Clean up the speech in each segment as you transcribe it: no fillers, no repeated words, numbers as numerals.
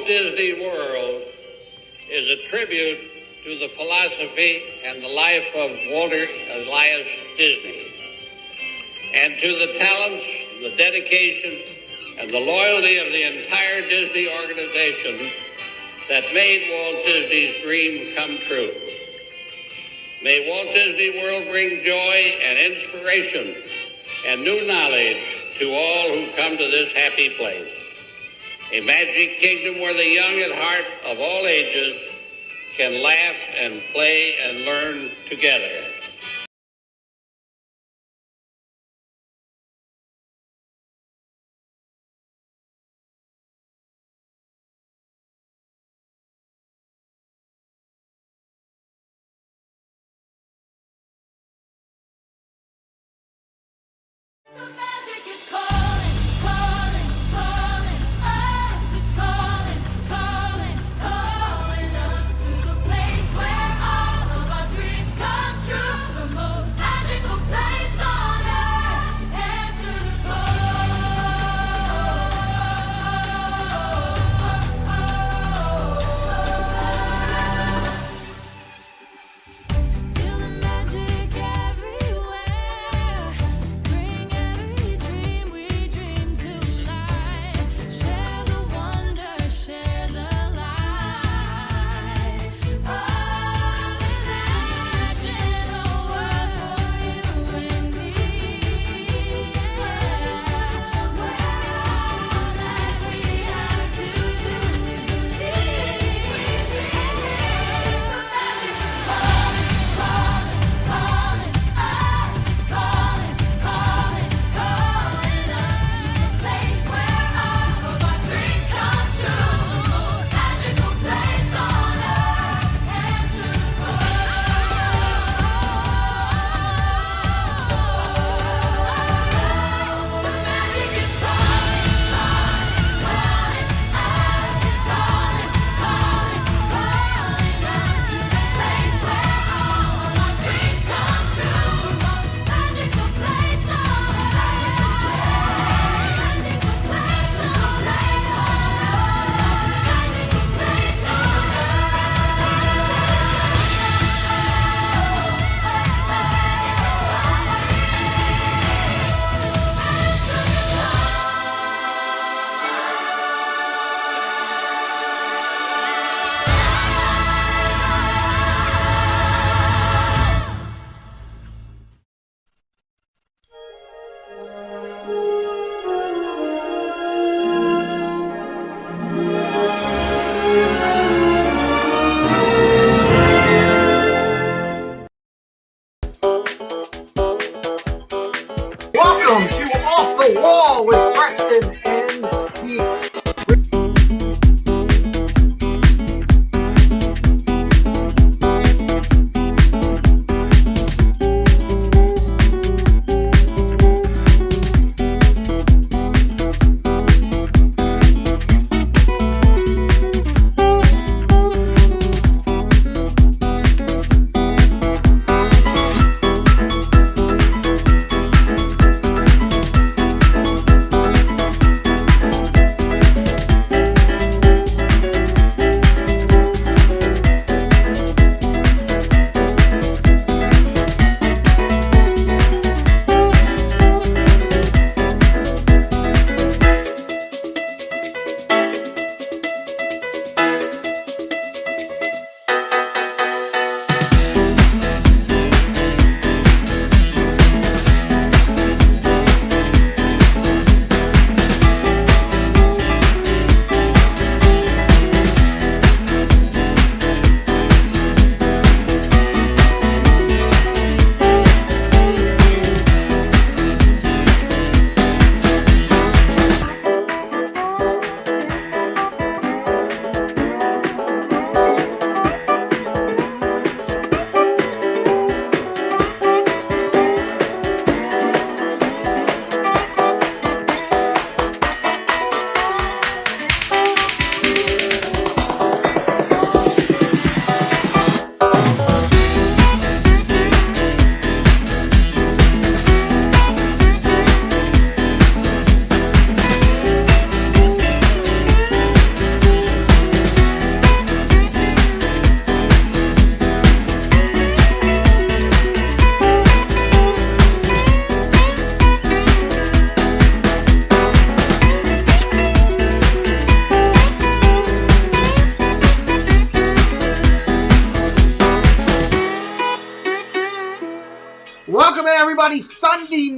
Disney World is a tribute to the philosophy and the life of Walter Elias Disney, and to the talents, the dedication, and the loyalty of the entire Disney organization that made Walt Disney's dream come true. May Walt Disney World bring joy and inspiration and new knowledge to all who come to this happy place. A magic kingdom where the young at heart of all ages can laugh and play and learn together. The magic is calling, calling, calling us. It's calling, calling, calling us to the place where all of our dreams come true. The most magical place on earth. Answer the call. Feel the magic everywhere. Bring every dream we dream to life. Share the wonder, share the light. Imagine a world for you and me, where all that we have to do is believe. The magic is calling, calling, calling us. It's calling, calling, calling us to the place where all of our dreams come true. The most magical place on earth. Answer the call. The magic is calling, calling, calling us. It's calling, calling, calling us to the place where all of our dreams come true. The most magical place on earth. Magical place on earth. Magical place on Welcome to Off the Wall with Preston and Pete.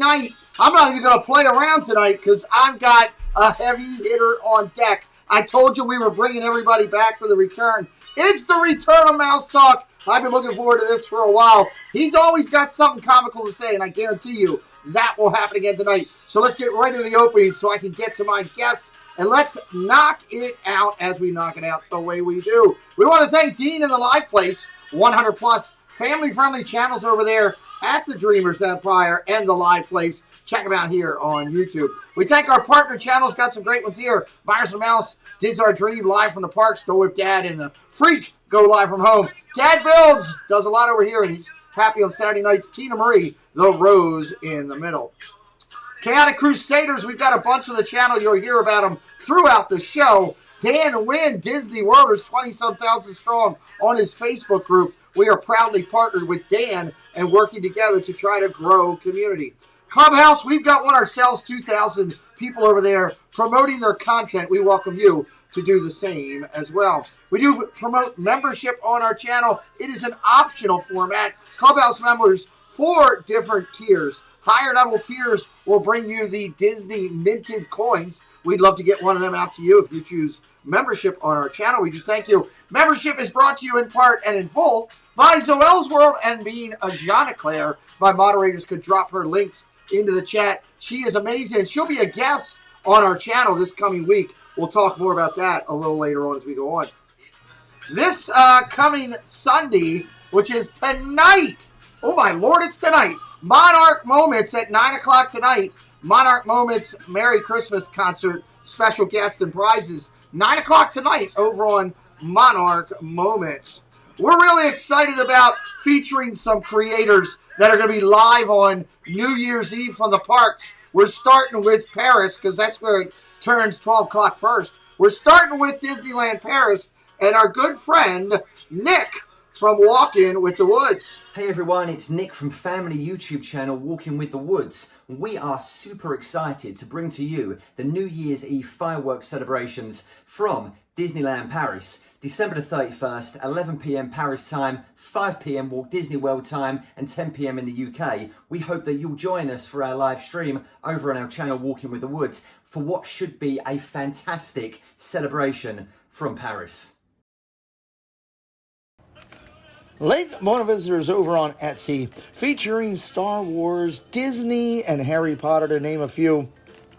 night. I'm not even going to play around tonight because I've got a heavy hitter on deck. I told you we were bringing everybody back for the return. It's the return of Mousetalk. I've been looking forward to this for a while. He's always got something comical to say, and I guarantee you that will happen again tonight. So let's get right to the opening so I can get to my guest, and let's knock it out as we knock it out the way we do. We want to thank Dean and the Live Place, 100 plus family-friendly channels over there at the Dreamers Empire and the Live Place. Check them out here on YouTube. We thank our partner channels. Got some great ones here. Myers and Mouse, Diz Our Dream, live from the parks. Go with Dad and the Freak. Go live from home. Dad Builds does a lot over here, and he's happy on Saturday nights. Tina Marie, the Rose in the middle. Chaotic Crusaders, we've got a bunch of the channel. You'll hear about them throughout the show. Dan Wynn, Disney Worlders, 20-some thousand strong on his Facebook group. We are proudly partnered with Dan and working together to try to grow community. Clubhouse, we've got one ourselves, 2,000 people over there promoting their content. We welcome you to do the same as well. We do promote membership on our channel. It is an optional format. Clubhouse members, 4 different tiers. Higher level tiers will bring you the Disney minted coins. We'd love to get one of them out to you if you choose membership on our channel. We do thank you. Membership is brought to you in part and in full by Zoelle's World and being a Jeanne-Claire. My moderators could drop her links into the chat. She is amazing. She'll be a guest on our channel this coming week. We'll talk more about that a little later on as we go on. This coming Sunday, which is tonight. Oh my Lord, it's tonight. Monarch Moments at 9 o'clock tonight. Monarch Moments Merry Christmas concert. Special guests and prizes. 9 o'clock tonight over on Monarch Moments. We're really excited about featuring some creators that are going to be live on New Year's Eve from the parks. We're starting with Paris because that's where it turns 12 o'clock first. We're starting with Disneyland Paris and our good friend Nick from Walking with the Woods. Hey everyone, it's Nick from family YouTube channel Walking with the Woods. We are super excited to bring to you the New Year's Eve fireworks celebrations from Disneyland Paris. December the 31st, 11 p.m. Paris time, 5 p.m. Walt Disney World time, and 10 p.m. in the UK. We hope that you'll join us for our live stream over on our channel Walking with the Woods for what should be a fantastic celebration from Paris. Lake Mona Visitors over on Etsy, featuring Star Wars, Disney, and Harry Potter, to name a few.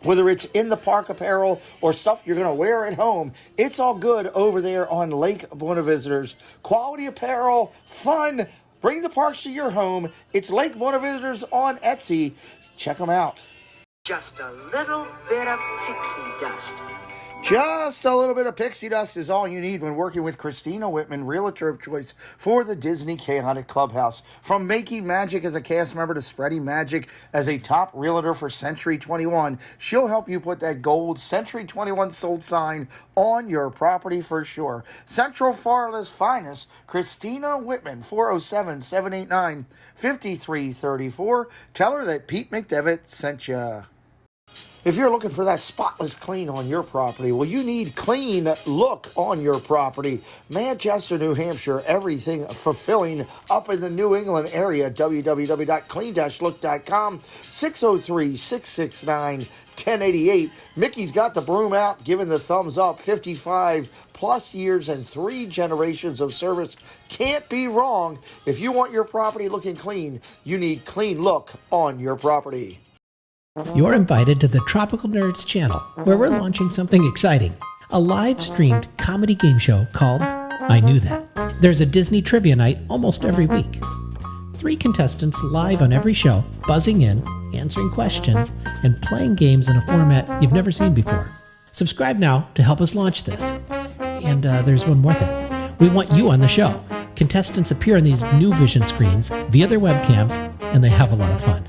Whether it's in the park apparel or stuff you're going to wear at home, it's all good over there on Lake Mona Visitors. Quality apparel, fun, bring the parks to your home. It's Lake Mona Visitors on Etsy. Check them out. Just a little bit of pixie dust. Just a little bit of pixie dust is all you need when working with Cristina Wittmann Realtor of choice for the Disney Chaotic Clubhouse. From making magic as a cast member to spreading magic as a top realtor for Century 21, she'll help you put that gold Century 21 sold sign on your property for sure. Central Florida's finest, Cristina Wittmann, 407-789-5334. Tell her that Pete McDevitt sent you. If you're looking for that spotless clean on your property, well, you need clean look on your property. Manchester, New Hampshire, everything fulfilling up in the New England area. www.clean-look.com, 603-669-1088. Mickey's got the broom out, giving the thumbs up. 55 plus years and 3 generations of service. Can't be wrong. If you want your property looking clean, you need clean look on your property. You're invited to the Tropical Nerds channel, where we're launching something exciting. A live-streamed comedy game show called I Knew That. There's a Disney trivia night almost every week. 3 contestants live on every show, buzzing in, answering questions, and playing games in a format you've never seen before. Subscribe now to help us launch this. And there's one more thing. We want you on the show. Contestants appear on these new vision screens via their webcams, and they have a lot of fun.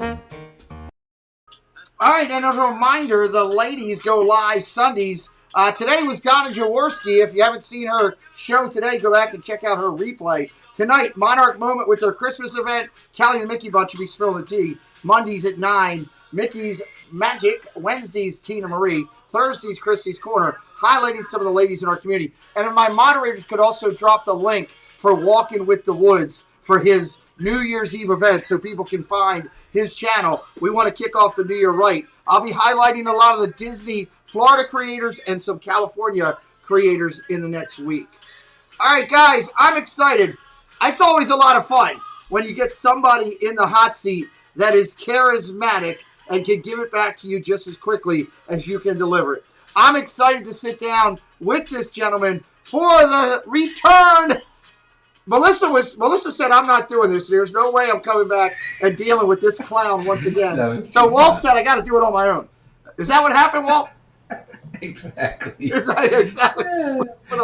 All right, and as a reminder, the ladies go live Sundays. Today was Donna Jaworski. If you haven't seen her show today, go back and check out her replay. Tonight, Monarch Moment with their Christmas event. Callie and the Mickey Bunch will be spilling the tea. Mondays at 9, Mickey's Magic. Wednesdays, Tina Marie. Thursdays, Christy's Corner, highlighting some of the ladies in our community. And if my moderators could also drop the link for Walking with the Woods. for his New Year's Eve event so people can find his channel. We want to kick off the new year right. I'll be highlighting a lot of the Disney Florida creators and some California creators in the next week. All right, guys, I'm excited. It's always a lot of fun when you get somebody in the hot seat that is charismatic and can give it back to you just as quickly as you can deliver it. I'm excited to sit down with this gentleman for the return. Melissa said, I'm not doing this. There's no way I'm coming back and dealing with this clown once again. No, so Walt said, I got to do it on my own. Is that what happened, Walt? Exactly. Exactly.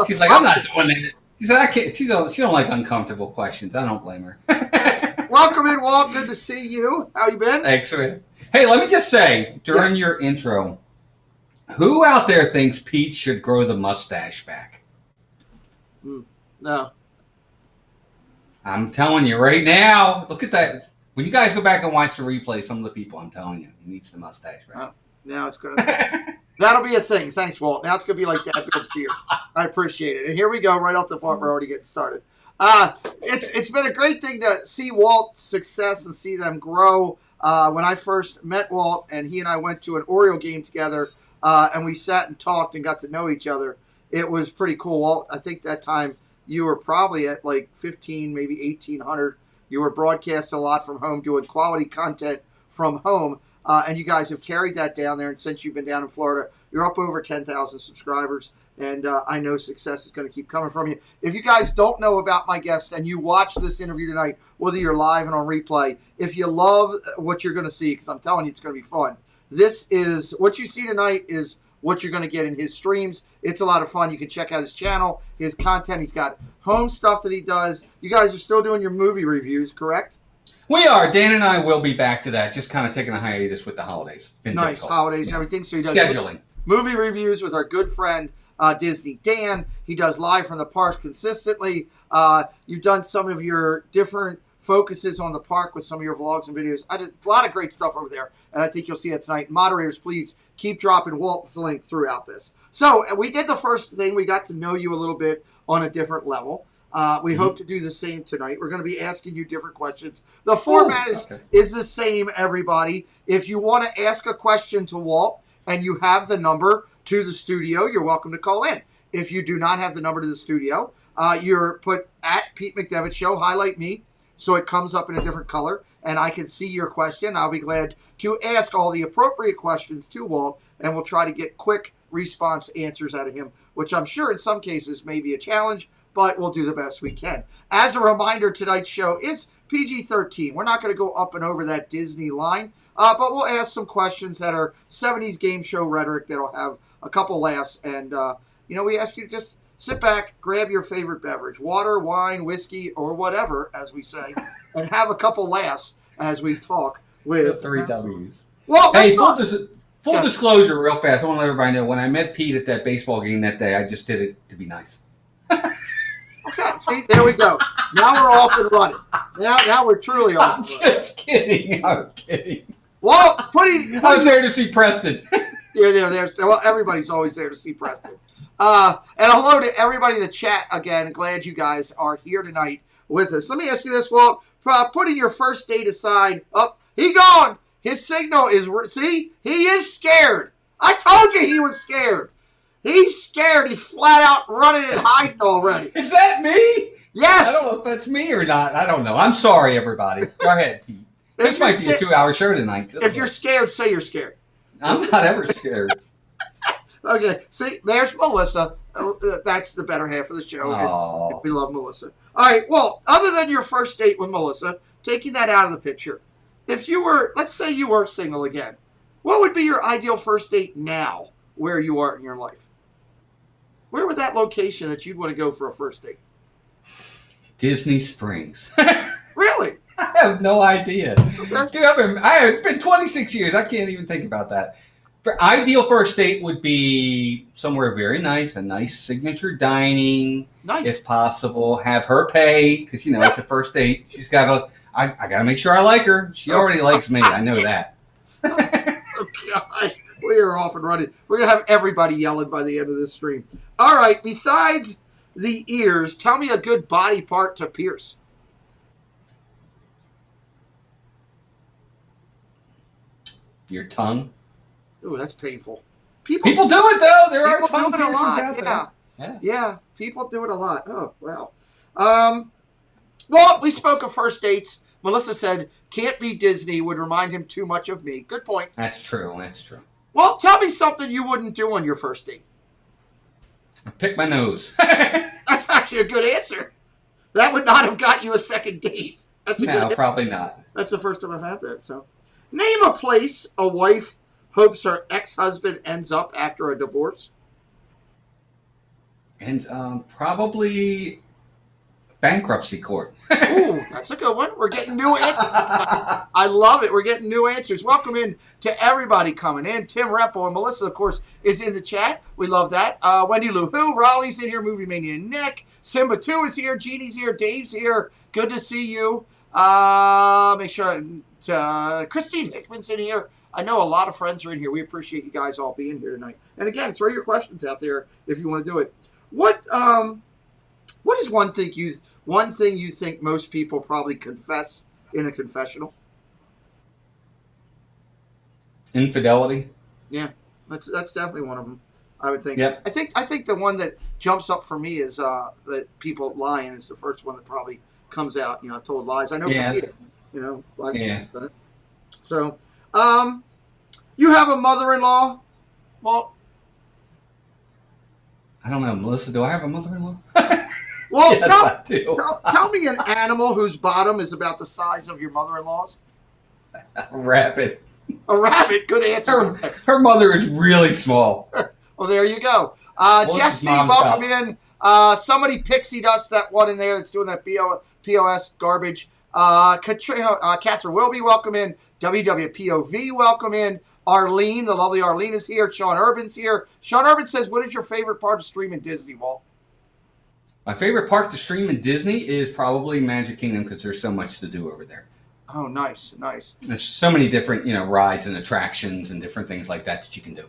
She's like, I'm not doing it. She said, I can't. She don't like uncomfortable questions. I don't blame her. Welcome in, Walt. Good to see you. How you been? Thanks, man. Hey, let me just say, during your intro, who out there thinks Pete should grow the mustache back? No. I'm telling you right now. Look at that. When you guys go back and watch the replay, some of the people, I'm telling you, he needs the mustache back. Now it's going to that'll be a thing. Thanks, Walt. Now it's going to be like Dad Ben's beard. I appreciate it. And here we go, right off the front. We're already getting started. It's been a great thing to see Walt's success and see them grow. When I first met Walt and he and I went to an Oriole game together and we sat and talked and got to know each other, it was pretty cool. Walt, I think that time you were probably at like 15, maybe 1,800. You were broadcasting a lot from home, doing quality content from home. And you guys have carried that down there. And since you've been down in Florida, you're up over 10,000 subscribers. And I know success is going to keep coming from you. If you guys don't know about my guest and you watch this interview tonight, whether you're live and on replay, if you love what you're going to see, because I'm telling you it's going to be fun, this is what you see tonight is what you're going to get in his streams. It's a lot of fun. You can check out his channel, his content. He's got home stuff that he does. You guys are still doing your movie reviews, correct? We are. Dan and I will be back to that. Just kind of taking a hiatus with the holidays. It's been nice difficult. holidays and everything. So he does scheduling movie reviews with our good friend Disney Dan. He does live from the park consistently. You've done some of your different focuses on the park with some of your vlogs and videos. I did a lot of great stuff over there, and I think you'll see that tonight. Moderators, please keep dropping Walt's link throughout this. So we did the first thing. We got to know you a little bit on a different level. We hope to do the same tonight. We're going to be asking you different questions. The format is the same, everybody. If you want to ask a question to Walt and you have the number to the studio, you're welcome to call in. If you do not have the number to the studio, you're put at Pete McDevitt Show, highlight me, so it comes up in a different color, and I can see your question. I'll be glad to ask all the appropriate questions to Walt, and we'll try to get quick response answers out of him, which I'm sure in some cases may be a challenge, but we'll do the best we can. As a reminder, tonight's show is PG-13. We're not going to go up and over that Disney line, but we'll ask some questions that are 70s game show rhetoric that'll have a couple laughs, and we ask you to just sit back, grab your favorite beverage, water, wine, whiskey, or whatever, as we say, and have a couple laughs as we talk with the three W's. Well, hey, full disclosure, real fast. I want to let everybody know when I met Pete at that baseball game that day, I just did it to be nice. Okay, see, there we go. Now we're off and running. Now we're truly off. I'm just kidding. I'm kidding. Well, I was there to see Preston. There. Well, everybody's always there to see Preston. And hello to everybody in the chat again. Glad you guys are here tonight with us. Let me ask you this, Walt. Putting your first date aside, he gone. His signal is, see, he is scared. I told you he was scared. He's scared. He's flat out running and hiding already. Is that me? Yes. I don't know if that's me or not. I don't know. I'm sorry, everybody. Go ahead, Pete. This might be a 2-hour show tonight. If you're scared, say you're scared. I'm not ever scared. Okay, see, there's Melissa. That's the better half of the show. And we love Melissa. All right, well, other than your first date with Melissa, taking that out of the picture, if you were, let's say you were single again, what would be your ideal first date now where you are in your life? Where would that location that you'd want to go for a first date? Disney Springs. Really? I have no idea. Okay. Dude, it's been 26 years. I can't even think about that. For ideal first date would be somewhere very nice, a nice signature dining, if possible. Have her pay because it's a first date. She's got to. I got to make sure I like her. She already likes me. I know that. Oh God, we are off and running. We're gonna have everybody yelling by the end of this stream. All right. Besides the ears, tell me a good body part to pierce. your tongue. Ooh, that's painful. People do it though. There are people tongue do it a piercings lot. out Yeah. there. Yeah, people do it a lot. Oh, wow. Well, we spoke of first dates. Melissa said, can't be Disney, would remind him too much of me. Good point. That's true. That's true. Well, tell me something you wouldn't do on your first date. Pick my nose. That's actually a good answer. That would not have got you a second date. That's a No, good probably not. That's the first time I've had that. So, name a place a wife hopes her ex-husband ends up after a divorce. And probably bankruptcy court. Ooh, that's a good one. We're getting new answers. I love it. We're getting new answers. Welcome in to everybody coming in. Tim Repple and Melissa, of course, is in the chat. We love that. Wendy Lou Who, Raleigh's in here. Movie Mania Nick. Simba 2 is here. Jeannie's here. Dave's here. Good to see you. Make sure Christine Hickman's in here. I know a lot of friends are in here. We appreciate you guys all being here tonight. And again, throw your questions out there if you want to do it. What is one thing you think most people probably confess in a confessional? Infidelity. Yeah, that's definitely one of them. I would think. Yep. I think the one that jumps up for me is that people lying is the first one that probably comes out. You know, I've told lies. I know Yeah. for me, you know. I've done it. So, you have a mother-in-law? Well, I don't know, Melissa. Do I have a mother-in-law? well, Yes, I do. tell me an animal whose bottom is about the size of your mother-in-law's. A rabbit. A rabbit. Good answer. Her mother is really small. Well, there you go. Jeff C, mom's welcome in. Somebody pixied us that one in there that's doing that POS garbage. Katrina, Catherine Wilby, welcome in. WWPOV, welcome in. Arlene, the lovely Arlene is here. Sean Urban's here. Sean Urban says, what is your favorite part of streaming Disney, Walt? My favorite park to stream in Disney is probably Magic Kingdom because there's so much to do over there. Oh, nice, nice. There's so many different, rides and attractions and different things like that you can do.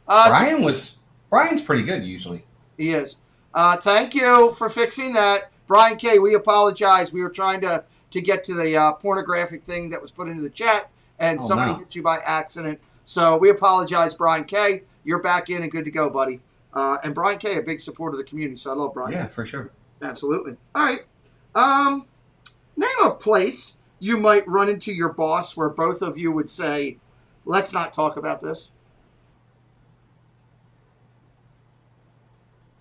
Brian's pretty good usually. He is. Thank you for fixing that. Brian K., we apologize. We were trying to get to the pornographic thing that was put into the chat, and somebody hit you by accident. So we apologize, Brian K. You're back in and good to go, buddy. And Brian K., a big supporter of the community, so I love Brian. Yeah, for sure. Absolutely. All right. Name a place you might run into your boss where both of you would say, let's not talk about this.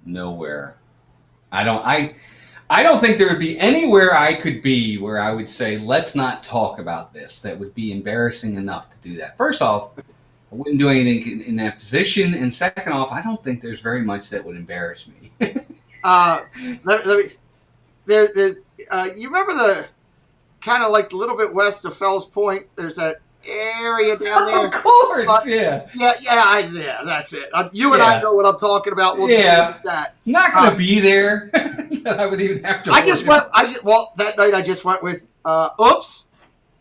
Nowhere. I don't think there would be anywhere I could be where I would say, let's not talk about this. That would be embarrassing enough to do that. First off, I wouldn't do anything in that position. And second off, I don't think there's very much that would embarrass me. Let me, you remember the kind of like a little bit west of Fells Point? There's that area down there. Of course, yeah. Yeah, that's it. You and I know what I'm talking about. We'll just leave that. I'm not going to be there. That I would even have to. That night I just went with, oops.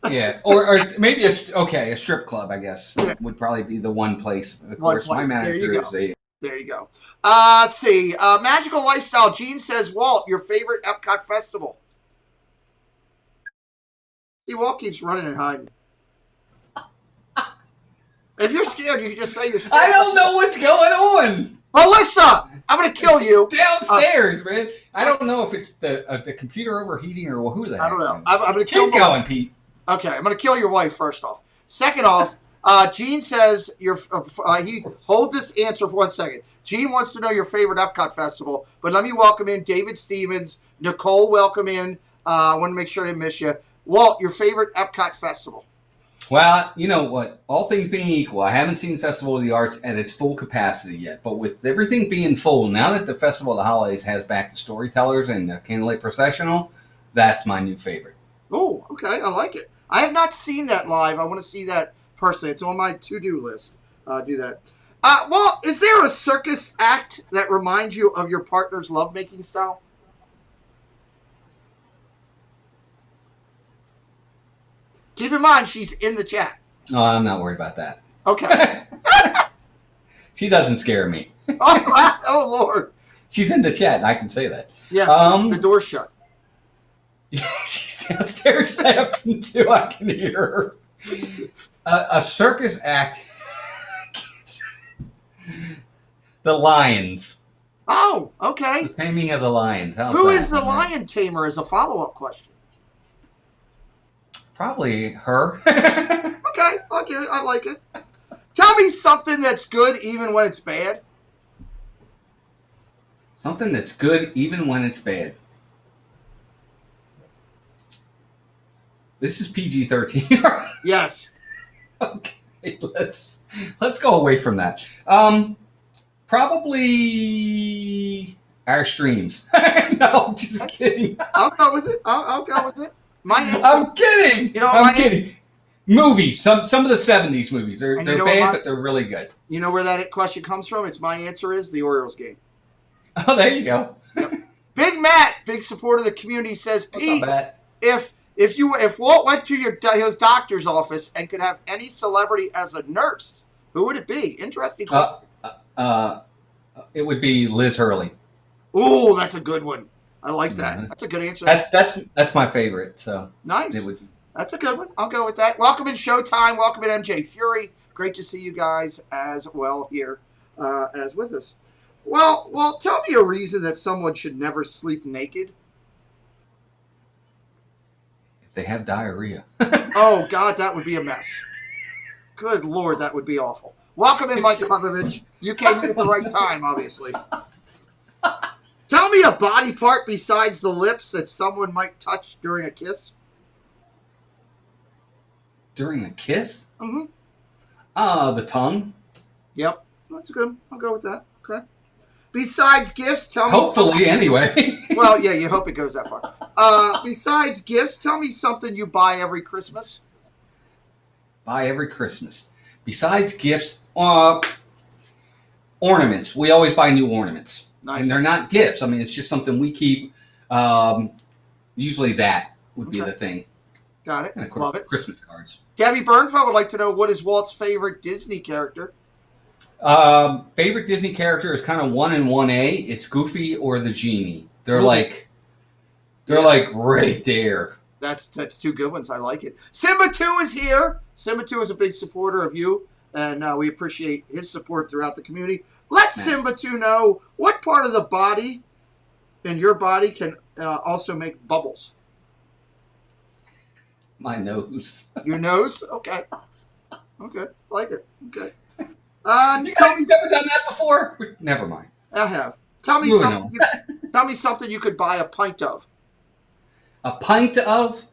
Yeah, or maybe a strip club, I guess, would probably be the one place. Of course, my manager is There you go. Let's see. Magical Lifestyle. Gene says, Walt, your favorite Epcot festival. See, Walt keeps running and hiding. If you're scared, you can just say you're scared. I don't know what's going on. Melissa, I'm going to kill you. Downstairs, man. I don't know if it's the computer overheating or who the heck. I don't know. I'm going to kill Keep going, Pete. Okay, I'm going to kill your wife first off. Second off, Gene says hold this answer for 1 second. Gene wants to know your favorite Epcot festival, but let me welcome in David Stevens. Nicole, welcome in. I want to make sure I didn't miss you. Walt, your favorite Epcot festival? Well, you know what? All things being equal, I haven't seen Festival of the Arts at its full capacity yet. But with everything being full, now that the Festival of the Holidays has back the storytellers and the Candlelight Processional, that's my new favorite. Oh, okay. I like it. I have not seen that live. I want to see that personally. It's on my to-do list. Do that. Well, is there a circus act that reminds you of your partner's lovemaking style? Keep in mind, she's in the chat. Oh, I'm not worried about that. Okay. She doesn't scare me. Oh, Lord. She's in the chat, I can say that. Yes, the door's shut. Yeah, she's downstairs laughing, too. I can hear her. A circus act. The lions. Oh, okay. The taming of the lions. Who is the lion tamer? As a follow-up question. Probably her. Okay, I'll get it. I like it. Tell me something that's good even when it's bad. Something that's good even when it's bad. This is PG-13. Yes. Okay, let's go away from that. Probably our streams. No, just kidding. I'll go with it. I'll go with it. My answer. I'm kidding. You know, I'm my kidding. Movies. Some of the 70s movies. They're And you know bad, what but they're really good. You know where that question comes from? It's my answer is the Orioles game. Oh, there you go. Big Matt, big supporter of the community, says, What's Pete, up, Matt? if Walt went to his doctor's office and could have any celebrity as a nurse, who would it be? Interesting. It would be Liz Hurley. Oh, that's a good one. I like that. That's a good answer. That's my favorite. So Nice. it would. That's a good one. I'll go with that. Welcome in Showtime. Welcome in MJ Fury. Great to see you guys as well here as with us. Well, tell me a reason that someone should never sleep naked. If they have diarrhea. Oh, God, that would be a mess. Good Lord, that would be awful. Welcome in, Mike Popovich. You came in at the right time, obviously. Tell me a body part besides the lips that someone might touch during a kiss. During a kiss? Mm-hmm. The tongue. Yep, that's good. I'll go with that. Okay. Besides gifts, tell me. Hopefully, anyway. Well, yeah, you hope it goes that far. Besides gifts, tell me something you buy every Christmas. Buy every Christmas. Besides gifts, ornaments. We always buy new ornaments. Nice. And they're not gifts. I mean, it's just something we keep. Usually that would be the thing. Got it. And of course, Love it. Christmas cards. Debbie Burnfeld would like to know, what is Walt's favorite Disney character? Favorite Disney character is kind of 1 and 1A. It's Goofy or the Genie. They're Ooh. like right there. That's two good ones. I like it. Simba 2 is here. Simba 2 is a big supporter of you, and we appreciate his support throughout the community. Let Simba 2 know what part of the body in your body can also make bubbles. My nose. Your nose? Okay. Okay. Like it. Okay. You guys never done that before? Never mind. I have. Tell me Moving something. Tell me something you could buy a pint of. A pint of?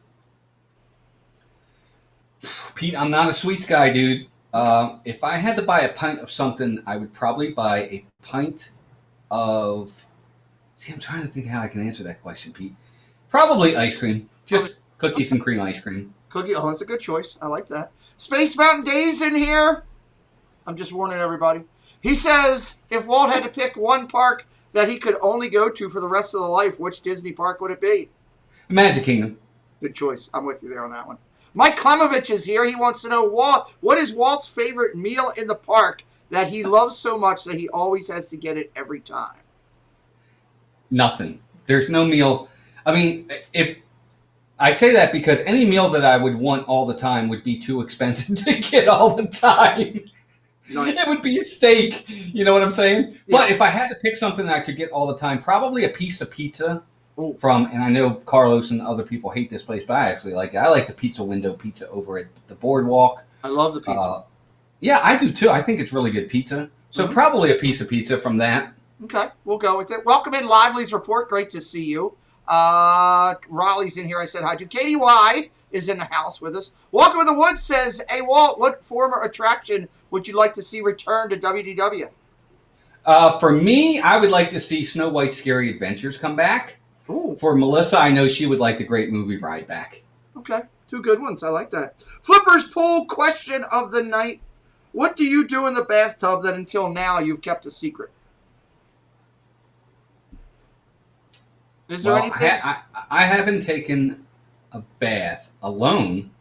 Pete, I'm not a sweets guy, dude. If I had to buy a pint of something, I would probably buy a pint of... See, I'm trying to think how I can answer that question, Pete. Probably ice cream. Just cookies and cream ice cream. Cookie. Oh, that's a good choice. I like that. Space Mountain Dave's in here. I'm just warning everybody. He says, if Walt had to pick one park that he could only go to for the rest of the life, which Disney park would it be? Magic Kingdom. Good choice. I'm with you there on that one. Mike Klemovich is here. He wants to know, what is Walt's favorite meal in the park that he loves so much that he always has to get it every time? Nothing. There's no meal. I mean, if I say that because any meal that I would want all the time would be too expensive to get all the time. Nice. It would be a steak. You know what I'm saying? Yeah. But if I had to pick something that I could get all the time, probably a piece of pizza Ooh. from, and I know Carlos and other people hate this place, but I actually like it. I like the Pizza Window pizza over at the Boardwalk. I love the pizza. Yeah, I do too. I think it's really good pizza. So probably a piece of pizza from that. Okay, we'll go with it. Welcome in, Lively's Report. Great to see you. Raleigh's in here. I said hi to. Katie Y is in the house with us. Welcome in the Woods says, hey, Walt, what former attraction would you like to see return to WDW? For me, I would like to see Snow White's Scary Adventures come back. Ooh. For Melissa, I know she would like the Great Movie Ride back. Okay, two good ones. I like that. Flipper's Pool question of the night. What do you do in the bathtub that until now you've kept a secret? Is there anything? I haven't taken a bath alone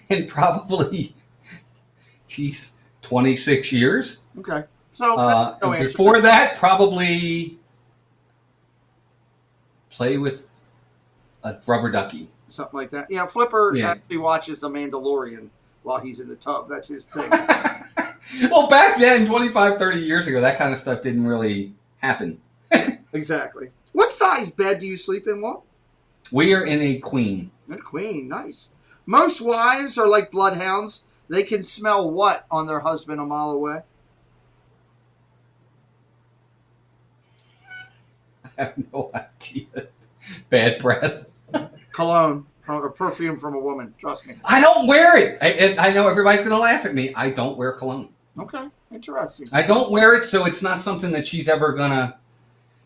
in probably, 26 years. Okay. So no answer. Before that, probably play with a rubber ducky. Something like that. Yeah, Flipper Yeah. actually watches The Mandalorian while he's in the tub. That's his thing. Well, back then, 25, 30 years ago, that kind of stuff didn't really happen. Exactly. What size bed do you sleep in, Walt? We are in a queen. A queen, nice. Most wives are like bloodhounds. They can smell what on their husband a mile away? I have no idea. Bad breath. Cologne or perfume from a woman. Trust me. I don't wear it. I know everybody's going to laugh at me. I don't wear cologne. Okay, interesting. I don't wear it, so it's not something that she's ever going to...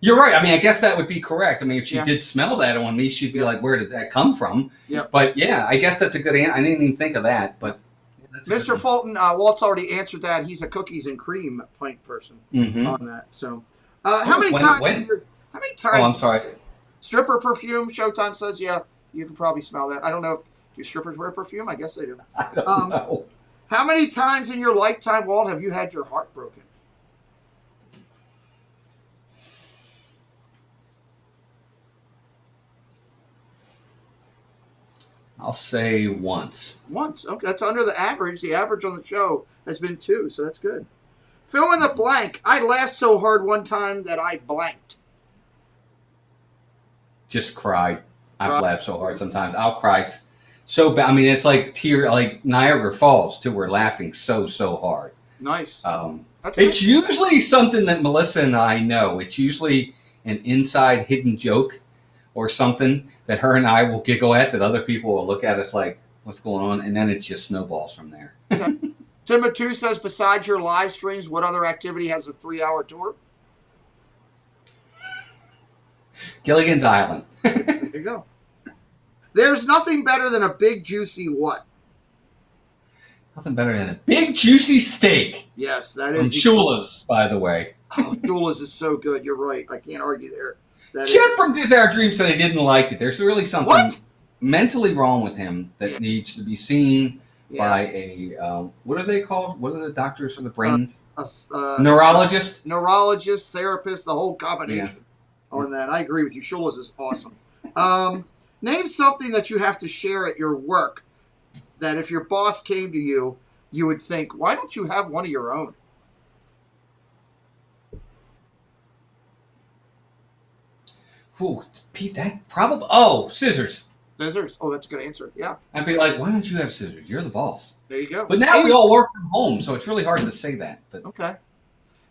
You're right. I mean, I guess that would be correct. I mean, if she did smell that on me, she'd be like, where did that come from? Yeah. But yeah, I guess that's a good answer. I didn't even think of that. But Mr. Fulton, Walt's already answered that. He's a cookies and cream pint person on that. So, how many times? How many times? Oh, I'm sorry. Stripper perfume. Showtime says, yeah, you can probably smell that. I don't know if do strippers wear perfume. I guess they do. I don't know. How many times in your lifetime, Walt, have you had your heart broken? I'll say once. Once. Okay, that's under the average. The average on the show has been 2, so that's good. Fill in the blank. I laughed so hard one time that I blanked. Just cried. I've laughed so hard sometimes. I'll cry so bad. I mean, it's like like Niagara Falls, too. We're laughing so hard. Nice. It's usually something that Melissa and I know. It's usually an inside hidden joke or something that her and I will giggle at that other people will look at us like, what's going on? And then it just snowballs from there. Okay. Timba 2 says, besides your live streams, what other activity has a 3-hour tour? Gilligan's Island. There you go. There's nothing better than a big, juicy what? Nothing better than a big, juicy steak. Yes, that From is. Shula's, by the way. Oh, Shula's is so good. You're right. I can't argue there. Jeff from Desire Dream said he didn't like it. There's really something mentally wrong with him that needs to be seen by a, what are they called? What are the doctors for the brains? Neurologist? Neurologist, therapist, the whole combination on that. I agree with you. Shula's is awesome. Name something that you have to share at your work that if your boss came to you, you would think, why don't you have one of your own? Ooh, Pete, that probably... Oh, scissors. Scissors. Oh, that's a good answer. Yeah. I'd be like, why don't you have scissors? You're the boss. There you go. But now we all work from home, so it's really hard to say that. But okay.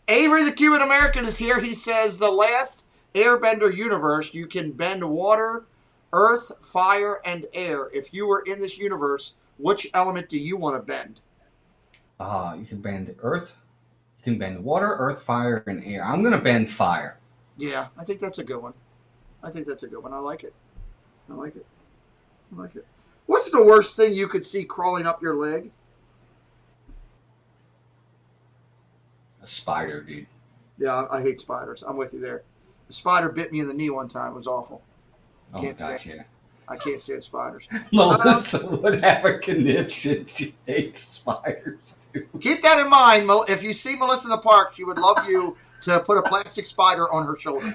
Avery the Cuban American is here. He says, the last Airbender universe, you can bend water, earth, fire, and air. If you were in this universe, which element do you want to bend? You can bend earth. You can bend water, earth, fire, and air. I'm going to bend fire. Yeah, I think that's a good one. I like it. I like it. What's the worst thing you could see crawling up your leg? A spider, dude. Yeah, I hate spiders. I'm with you there. A spider bit me in the knee one time. It was awful. Oh, my gosh, yeah. I can't stand spiders. Melissa would have a conniption. She hates spiders, too. Keep that in mind. If you see Melissa in the park, she would love you to put a plastic spider on her shoulder.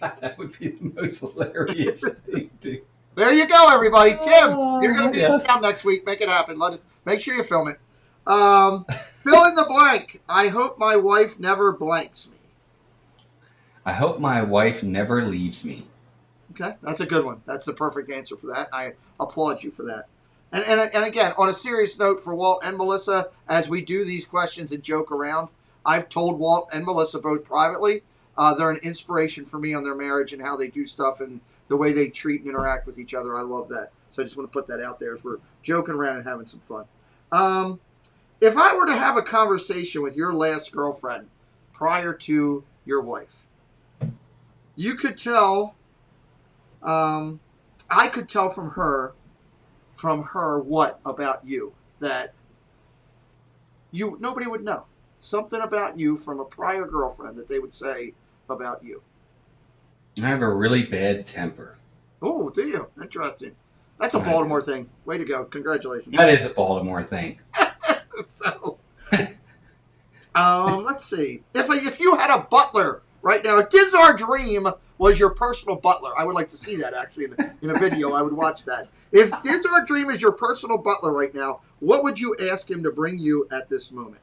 God, that would be the most hilarious thing, dude. There you go, everybody. Tim, you're going to be in town next week. Make it happen. Make sure you film it. Fill in the blank. I hope my wife never blanks me. I hope my wife never leaves me. Okay, that's a good one. That's the perfect answer for that. I applaud you for that. And again, on a serious note for Walt and Melissa, as we do these questions and joke around, I've told Walt and Melissa both privately, they're an inspiration for me on their marriage and how they do stuff and the way they treat and interact with each other. I love that. So I just want to put that out there as we're joking around and having some fun. If I were to have a conversation with your last girlfriend prior to your wife, you could tell, I could tell from her what about you that nobody would know. Something about you from a prior girlfriend that they would say about you. I have a really bad temper. Oh, do you? Interesting. That's a Baltimore thing. Way to go. Congratulations. That is a Baltimore thing. So, let's see. If you had a butler right now, it is our dream. was your personal butler. I would like to see that actually in a video. I would watch that. If Diz or Dream is your personal butler right now, what would you ask him to bring you at this moment?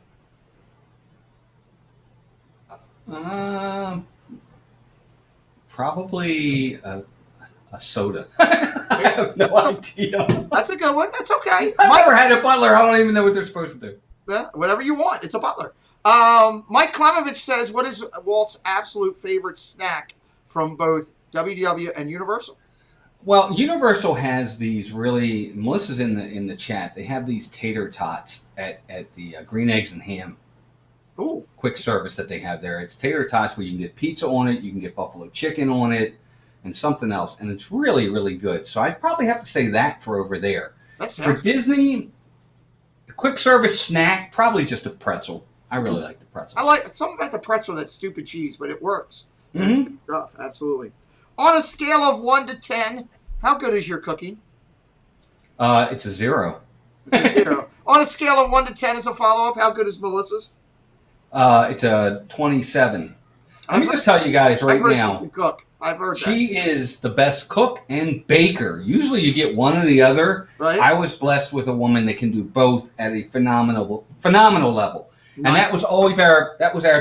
Probably a soda. I have no idea. That's a good one. That's okay. I've never had a butler. I don't even know what they're supposed to do. Whatever you want. It's a butler. Mike Klemovich says, what is Walt's absolute favorite snack from both WDW and Universal? Well, Universal has these really. Melissa's in the chat. They have these tater tots at the Green Eggs and Ham. Ooh. Quick service that they have there. It's tater tots where you can get pizza on it, you can get buffalo chicken on it, and something else, and it's really, really good. So I'd probably have to say that for over there. For Disney, a quick service snack, probably just a pretzel. I really like the pretzel. I like something about the pretzel that's stupid cheese, but it works. It's good stuff, absolutely. On a scale of 1 to 10, how good is your cooking? It's a 0. It's a 0. On a scale of 1 to 10 as a follow-up, how good is Melissa's? It's a 27. Let me just tell you guys right now. She can cook. I've heard that. She is the best cook and baker. Usually you get one or the other. Right. I was blessed with a woman that can do both at a phenomenal level. Nice. And that was always our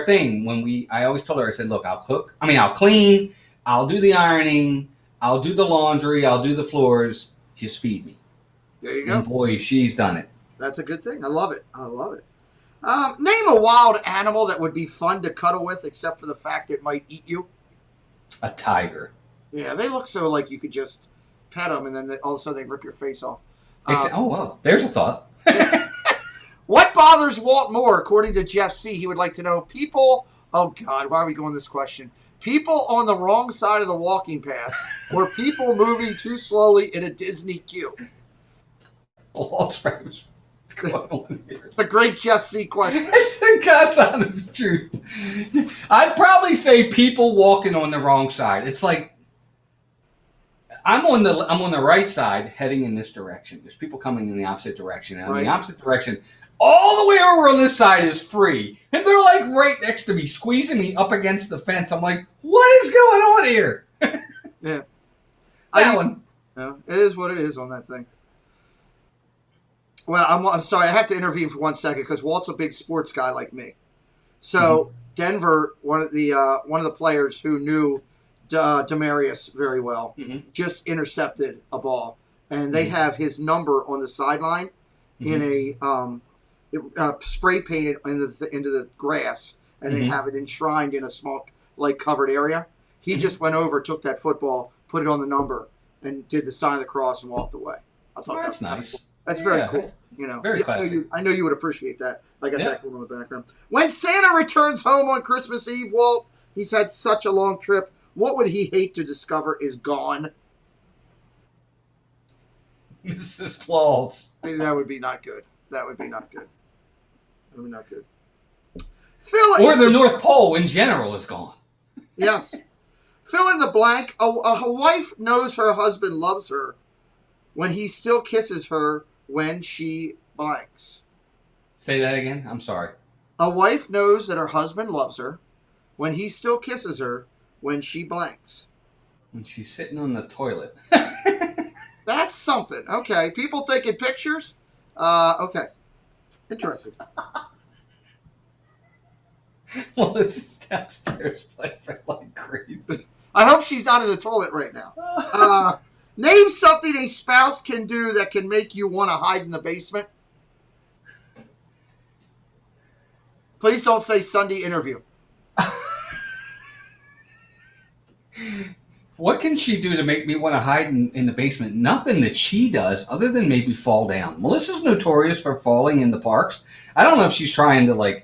thing when I always told her, I said, look, I'll clean, I'll do the ironing, I'll do the laundry, I'll do the floors, just feed me. There you go. And boy, she's done it. That's a good thing. I love it. Name a wild animal that would be fun to cuddle with, except for the fact it might eat you. A tiger. Yeah, they look so like you could just pet them, and then all of a sudden they rip your face off. Oh, well, there's a thought. What bothers Walt more, according to Jeff C? He would like to know people. Oh God, why are we going this question? People on the wrong side of the walking path, or people moving too slowly in a Disney queue. Walt's famous. It's a great Jeff C question. It's the God's honest truth. I'd probably say people walking on the wrong side. It's like I'm on the right side, heading in this direction. There's people coming in the opposite direction, and in the opposite direction, all the way over on this side is free, and they're like right next to me, squeezing me up against the fence. I'm like, what is going on here? Yeah, that one. No, it is what it is on that thing. Well, I'm sorry. I have to intervene for 1 second because Walt's a big sports guy like me. So Denver, one of the players who knew Demarius very well, just intercepted a ball, and they have his number on the sideline in a spray painted into the grass, and they have it enshrined in a small covered area. He just went over, took that football, put it on the number, and did the sign of the cross and walked away. I thought that's nice. That's very cool. You know, very classy. I know you would appreciate that. I got that going on in the background. When Santa returns home on Christmas Eve, Walt, he's had such a long trip. What would he hate to discover is gone? Mrs. Claus. I mean, that would be not good. That would be not good. Phil, or the North Pole in general is gone. Yes. Fill in the blank. A wife knows her husband loves her when he still kisses her when she blanks. Say that again? I'm sorry. A wife knows that her husband loves her when he still kisses her when she blanks. When she's sitting on the toilet. That's something. Okay. People taking pictures? Okay. Interesting. Well, this is downstairs laughing like crazy. I hope she's not in the toilet right now. Name something a spouse can do that can make you want to hide in the basement. Please don't say Sunday interview. What can she do to make me want to hide in the basement? Nothing that she does other than maybe fall down. Melissa's notorious for falling in the parks. I don't know if she's trying to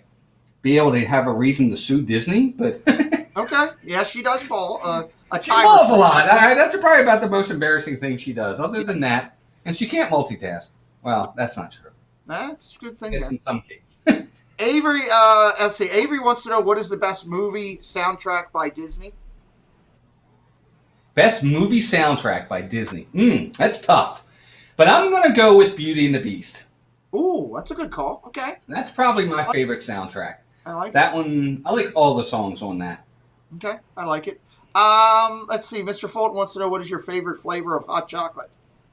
be able to have a reason to sue Disney, but... Okay. Yeah, she does fall. She falls a lot. That's probably about the most embarrassing thing she does. Other than that, and she can't multitask. Well, that's not true. That's a good thing. It's in some cases. Avery, let's see. Avery wants to know what is the best movie soundtrack by Disney. Best movie soundtrack by Disney. That's tough. But I'm going to go with Beauty and the Beast. Ooh, that's a good call. Okay. That's probably my favorite soundtrack. I like that one. I like all the songs on that. Okay, I like it. Let's see. Mr. Fulton wants to know what is your favorite flavor of hot chocolate.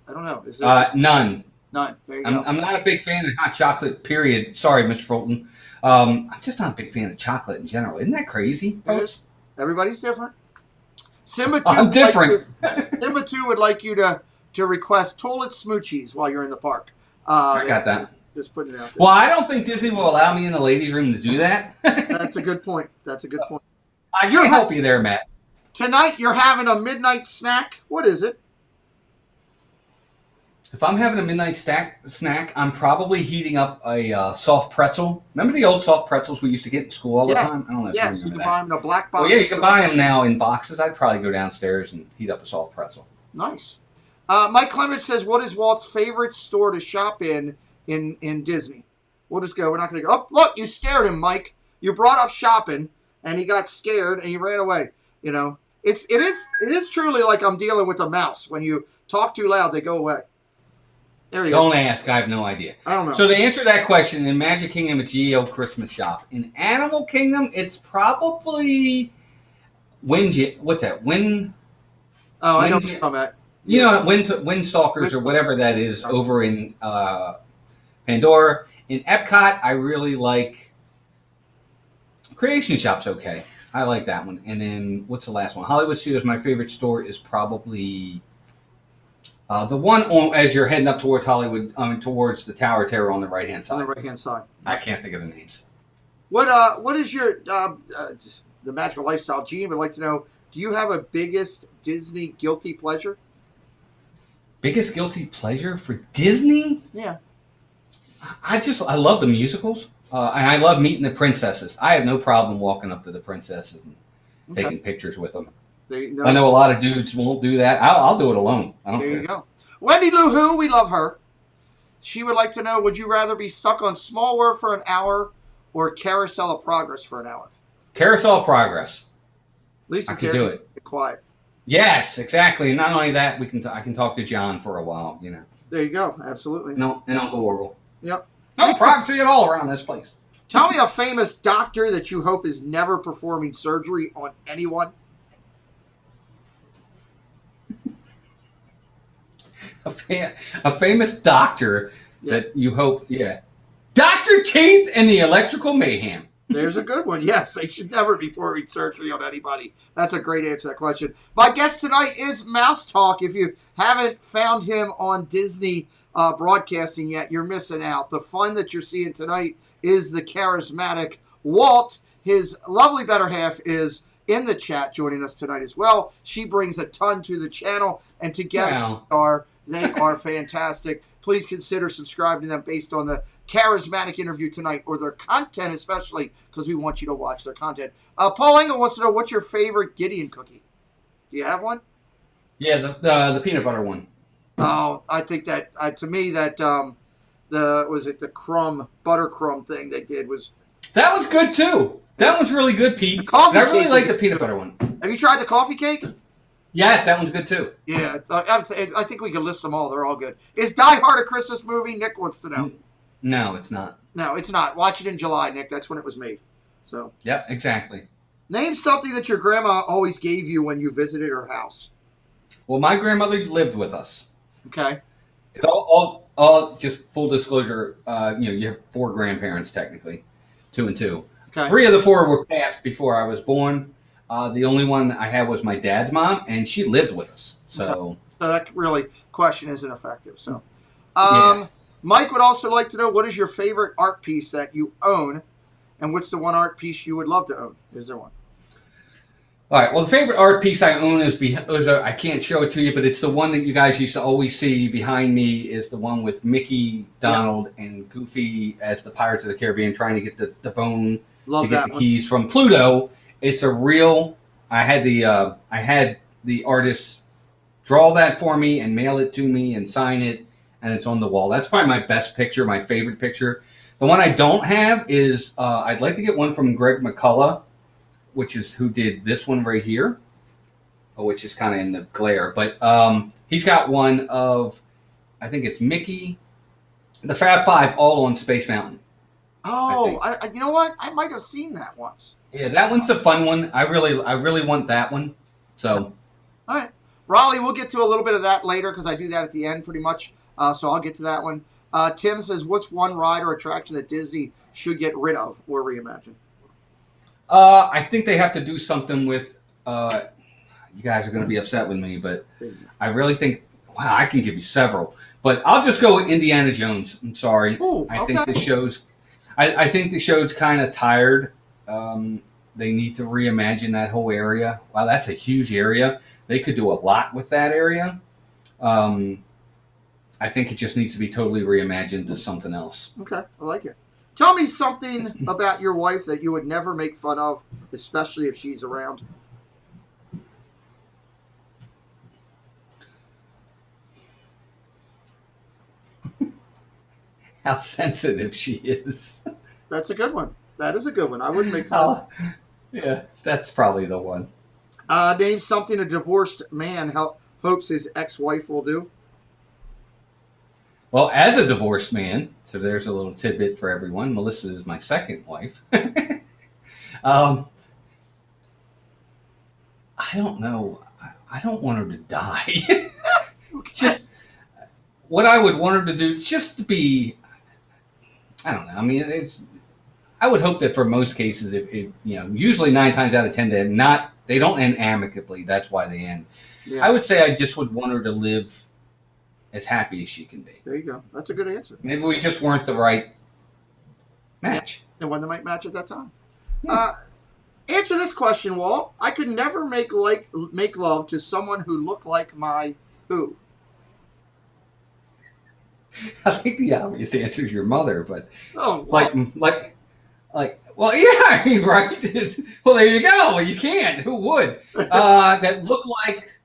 I don't know. Is there None. none? There you go. I'm not a big fan of hot chocolate, period. Sorry, Mr. Fulton. I'm just not a big fan of chocolate in general. Isn't that crazy? It is. Everybody's different. Simba 2 I'm different. Simba 2 would like you to request toilet smoochies while you're in the park. I got that. Just putting it out there. Well, I don't think Disney will allow me in the ladies' room to do that. That's a good point. That's a good point. I can help you there, Matt. Tonight you're having a midnight snack. What is it? If I'm having a midnight snack, I'm probably heating up a soft pretzel. Remember the old soft pretzels we used to get in school all the time? I don't know if Yes, you you remember can buy them in a black box. Oh, yeah, you can buy them now in boxes. I'd probably go downstairs and heat up a soft pretzel. Nice. Mike Clement says, what is Walt's favorite store to shop in Disney? We'll just go. We're not going to go. Oh, look, you scared him, Mike. You brought up shopping, and he got scared, and he ran away. You know, it is truly like I'm dealing with a mouse. When you talk too loud, they go away. There he Don't goes. ask. I have no idea. I don't know. So to answer that question, in Magic Kingdom, it's Ye Old Christmas Shop. In Animal Kingdom, it's probably what's that? Oh, I know what you're talking about. You know, Windstalkers or whatever that is over in Pandora. In Epcot, I really like Creation Shop's okay. I like that one. And then what's the last one? Hollywood Studios, my favorite store is probably the one as you're heading up towards Hollywood, towards the Tower of Terror on the right-hand side. On the right-hand side. I can't think of the names. What is your the Magical Lifestyle? Gene would like to know, do you have a biggest Disney guilty pleasure? Biggest guilty pleasure for Disney? Yeah. I love the musicals. And I love meeting the princesses. I have no problem walking up to the princesses and taking pictures with them. I know a lot of dudes won't do that. I'll do it alone. I don't care. There you go. Wendy Lou Who, we love her. She would like to know, would you rather be stuck on Small World for an hour or Carousel of Progress for an hour? Carousel of Progress. Lisa, I can do it. Be quiet. Yes, exactly. And not only that, I can talk to John for a while. You know. There you go. Absolutely. No, and Uncle Oral. Yep. No privacy at all around this place. Tell me a famous doctor that you hope is never performing surgery on anyone. A famous doctor that you hope, yeah. Dr. Teeth and the Electrical Mayhem. There's a good one. Yes, they should never be performing surgery on anybody. That's a great answer to that question. My guest tonight is Mousetalk. If you haven't found him on Disney broadcasting yet, you're missing out. The fun that you're seeing tonight is the charismatic Walt. His lovely better half is in the chat joining us tonight as well. She brings a ton to the channel, and together they are fantastic. Please consider subscribing to them based on the charismatic interview tonight, or their content especially, because we want you to watch their content. Paul Engel wants to know, what's your favorite Gideon cookie? Do you have one? Yeah, the peanut butter one. Oh, I think that to me that the crumb butter crumb thing they did was. That one's good too. That one's really good, Pete. Coffee I really cake like is the peanut butter one. Have you tried the coffee cake? Yes, that one's good too. Yeah, I think we can list them all. They're all good. Is Die Hard a Christmas movie? Nick wants to know. No, it's not. No, it's not. Watch it in July, Nick. That's when it was made. So. Yep, exactly. Name something that your grandma always gave you when you visited her house. Well, my grandmother lived with us. Okay. It's all just full disclosure. You have 4 grandparents technically, 2 and 2. Okay. 3 of the 4 were passed before I was born. The only one I had was my dad's mom, and she lived with us. So, okay. So that really question isn't effective. So, yeah. Mike would also like to know, what is your favorite art piece that you own, and what's the one art piece you would love to own? Is there one? All right. Well, the favorite art piece I own is I can't show it to you, but it's the one that you guys used to always see behind me. Is the one with Mickey, Donald, and Goofy as the Pirates of the Caribbean trying to get the bone to get the keys from Pluto. It's a real. I had the artist draw that for me and mail it to me and sign it, and it's on the wall. That's probably my best picture, my favorite picture. The one I don't have is I'd like to get one from Greg McCullough, which is who did this one right here, which is kind of in the glare. But he's got one of, I think it's Mickey, the Fab Five, all on Space Mountain. Oh, you know what? I might have seen that once. Yeah, that one's a fun one. I really want that one. So, all right. Raleigh, we'll get to a little bit of that later because I do that at the end pretty much. So I'll get to that one. Tim says, what's one ride or attraction that Disney should get rid of or reimagine? I think they have to do something with. You guys are going to be upset with me, but I really think. Wow, I can give you several, but I'll just go with Indiana Jones. I'm sorry. Ooh, I think the show's. I think the show's kind of tired. They need to reimagine that whole area. Wow, that's a huge area. They could do a lot with that area. I think it just needs to be totally reimagined to something else. Okay, I like it. Tell me something about your wife that you would never make fun of, especially if she's around. How sensitive she is. That's a good one. That is a good one. I wouldn't make fun of her. Yeah, that's probably the one. Name something a divorced man hopes his ex-wife will do. Well, as a divorced man, so there's a little tidbit for everyone. Melissa is my second wife. I don't know. I don't want her to die. Just what I would want her to do, just to be. I don't know. I mean, I would hope that for most cases, usually 9 times out of 10, they don't end amicably. That's why they end. Yeah. I would say I just would want her to live as happy as she can be. There you go. That's a good answer. Maybe we just weren't the right match. It wasn't the right match at that time. Answer this question, Walt. I could never make love to someone who looked like my who? I think the obvious answer is your mother, but well, well, yeah, I mean, right? Well, there you go. Well, you can't. Who would? That look like.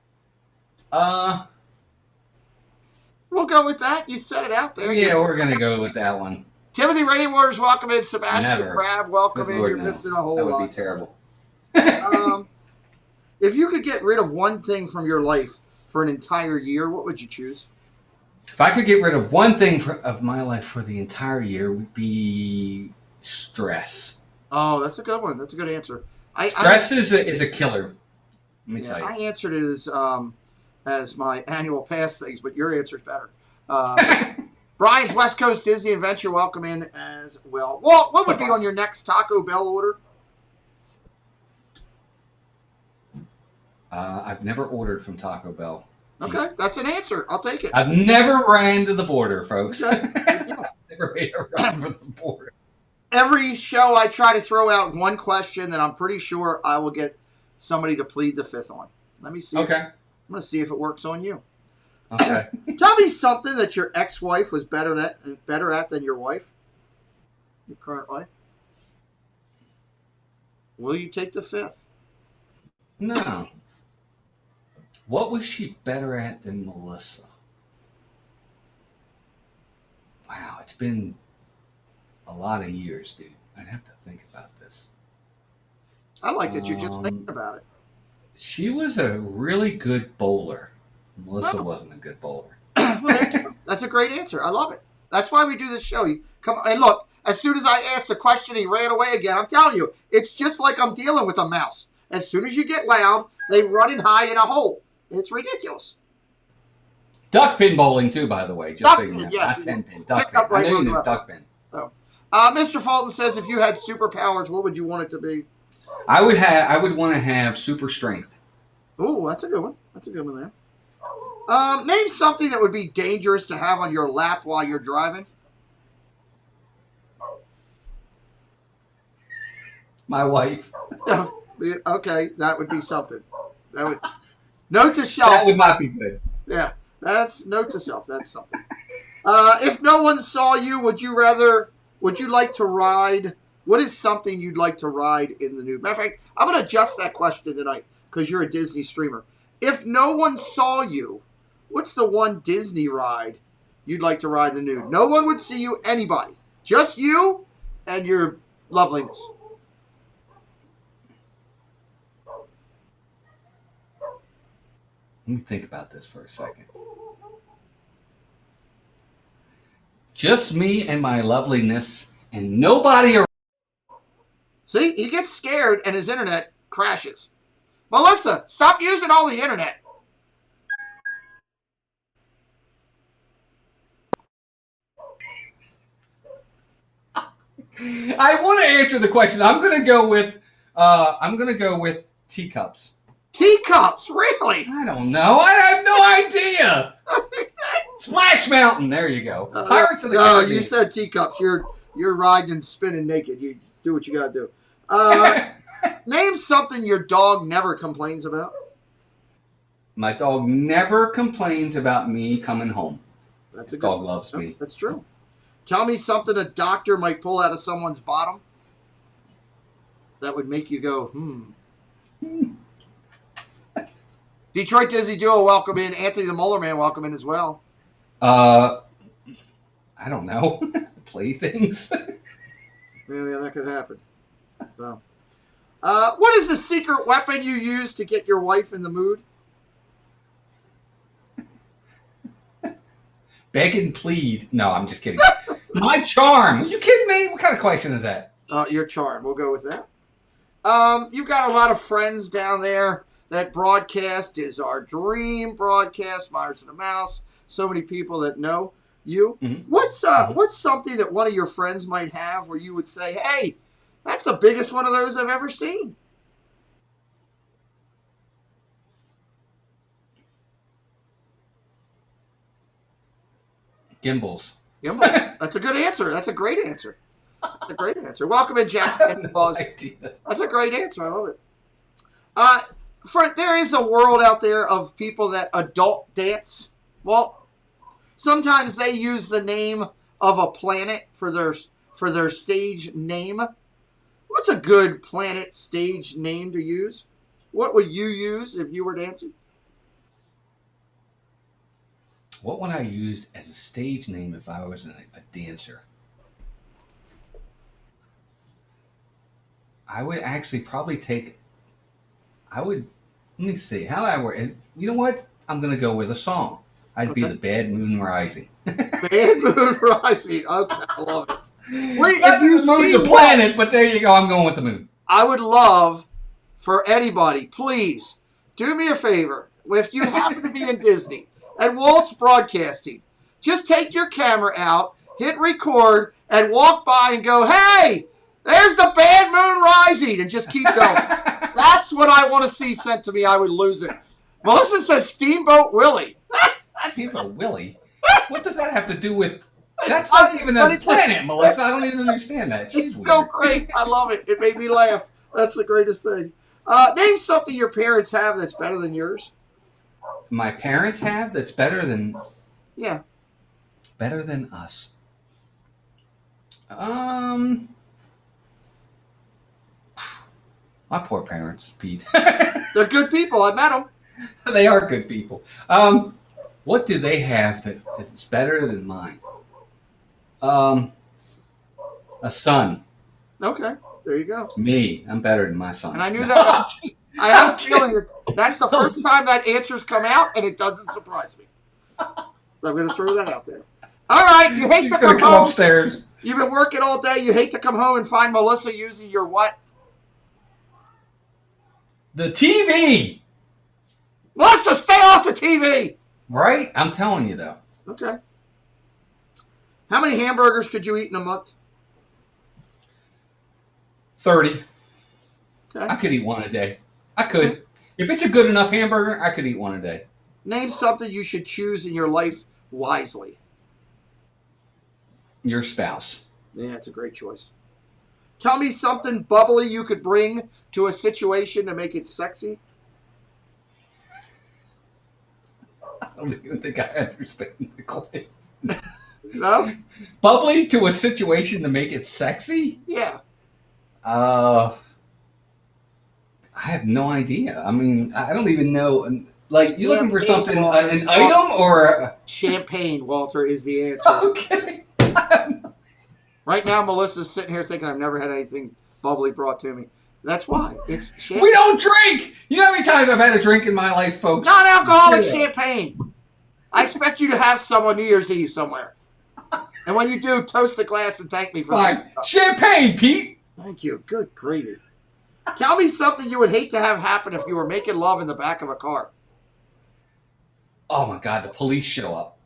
We'll go with that. You said it out there. Yeah, we're gonna go with that one. Timothy Rainwaters, welcome in. Sebastian Crab, welcome in. You're missing a whole lot. That would be terrible. If you could get rid of one thing from your life for an entire year, what would you choose? If I could get rid of one thing of my life for the entire year, would be stress. Oh, that's a good one. That's a good answer. Stress is a killer. Let me tell you. I answered it as my annual pass things, but your answer's better. Brian's West Coast Disney Adventure, welcome in as well. Walt, what would be on your next Taco Bell order? I've never ordered from Taco Bell. Okay, that's an answer. I'll take it. I've never ran to the border, folks. Okay. Never made a run for the border. Every show I try to throw out one question that I'm pretty sure I will get somebody to plead the fifth on. Let me see. Okay. I'm going to see if it works on you. Okay. Tell me something that your ex-wife was better at than your wife. Your current wife. Will you take the fifth? No. What was she better at than Melissa? Wow, it's been a lot of years, dude. I'd have to think about this. I like that you're just thinking about it. She was a really good bowler. Melissa wasn't a good bowler. Well, that's a great answer. I love it. That's why we do this show. Come and look. As soon as I asked the question, he ran away again. I'm telling you, it's just like I'm dealing with a mouse. As soon as you get loud, they run and hide in a hole. It's ridiculous. Duck pin bowling too, by the way. Just so you know. Not 10 pin. Duck pin. Right, I know you knew duck pin. Oh. Mr. Fulton says, if you had superpowers, what would you want it to be? I would want to have super strength. Ooh, that's a good one. That's a good one there. Name something that would be dangerous to have on your lap while you're driving. My wife. Okay, that would be something. That would note to self. That would not be good. Yeah, that's note to self. That's something. If no one saw you, would you like to ride? What is something you'd like to ride in the nude? Matter of fact, I'm going to adjust that question tonight because you're a Disney streamer. If no one saw you, what's the one Disney ride you'd like to ride in the nude? No one would see you, anybody. Just you and your loveliness. Let me think about this for a second. Just me and my loveliness and nobody around. See, he gets scared and his internet crashes. Melissa, stop using all the internet. I want to answer the question. I'm gonna go with teacups. Teacups, really? I don't know. I have no idea. Splash Mountain. There you go. Pirates of the No, Caribbean. you said teacups. You're riding and spinning naked. You do what you gotta do. Name something your dog never complains about. My dog never complains about me coming home. That's a good Dog loves me. That's true. Tell me something a doctor might pull out of someone's bottom that would make you go, Detroit Disney Duo, welcome in. Anthony the Molar Man, welcome in as well. I don't know. Playthings. Yeah, that could happen. So. What is the secret weapon you use to get your wife in the mood? Beg and plead. No, I'm just kidding. My charm. Are you kidding me? What kind of question is that? Your charm. We'll go with that. You've got a lot of friends down there. That broadcast is our dream broadcast, Myers and the Mouse. So many people that know you. Mm-hmm. What's something that one of your friends might have where you would say, hey, that's the biggest one of those I've ever seen? Gimbals. Gimbal. That's a good answer. That's a great answer. That's a great answer. Welcome in, Jackson. No That's a great answer. I love it. There is a world out there of people that adult dance. Well, sometimes they use the name of a planet for their stage name. What's a good planet stage name to use? What would you use if you were dancing? What would I use as a stage name if I was a dancer? I would actually probably let me see. How I work. You know what? I'm going to go with a song. I'd be the Bad Moon Rising. Bad Moon Rising. Okay, I love it. Wait, if you the moon's a planet, but there you go. I'm going with the moon. I would love for anybody, please, do me a favor. If you happen to be in Disney and Walt's broadcasting, just take your camera out, hit record, and walk by and go, hey, there's the Bad Moon Rising, and just keep going. That's what I want to see sent to me. I would lose it. Melissa says Steamboat Willie. Steamboat Willie? What does that have to do with... That's not even a planet, Melissa. I don't even understand that. It's so great. I love it. It made me laugh. That's the greatest thing. Name something your parents have that's better than yours. My parents have that's better than... Yeah. Better than us. My poor parents, Pete. They're good people. I met them. They are good people. What do they have that's better than mine? A son. Okay, there you go. Me, I'm better than my son. And I knew that. I have a feeling that's the first time that answer's come out, and it doesn't surprise me. So I'm going to throw that out there. All right, you hate to come home upstairs. You've been working all day. You hate to come home and find Melissa using your what? The TV. Melissa, stay off the TV. Right? I'm telling you, though. Okay. How many hamburgers could you eat in a month? 30. Okay. I could eat one a day. I could. If it's a good enough hamburger, I could eat one a day. Name something you should choose in your life wisely. Your spouse. Yeah, that's a great choice. Tell me something bubbly you could bring to a situation to make it sexy. I don't even think I understand the question. No? Bubbly to a situation to make it sexy? Yeah. I have no idea. I mean, I don't even know. Like, you looking for something, an item or... Champagne, Walter, is the answer. Okay. Right now, Melissa's sitting here thinking I've never had anything bubbly brought to me. That's why. It's champagne. We don't drink! You know how many times I've had a drink in my life, folks? Non-alcoholic champagne. I expect you to have some on New Year's Eve somewhere. And when you do, toast the glass and thank me for Fine. Champagne, Pete! Thank you. Good gravy. Tell me something you would hate to have happen if you were making love in the back of a car. Oh my God, the police show up.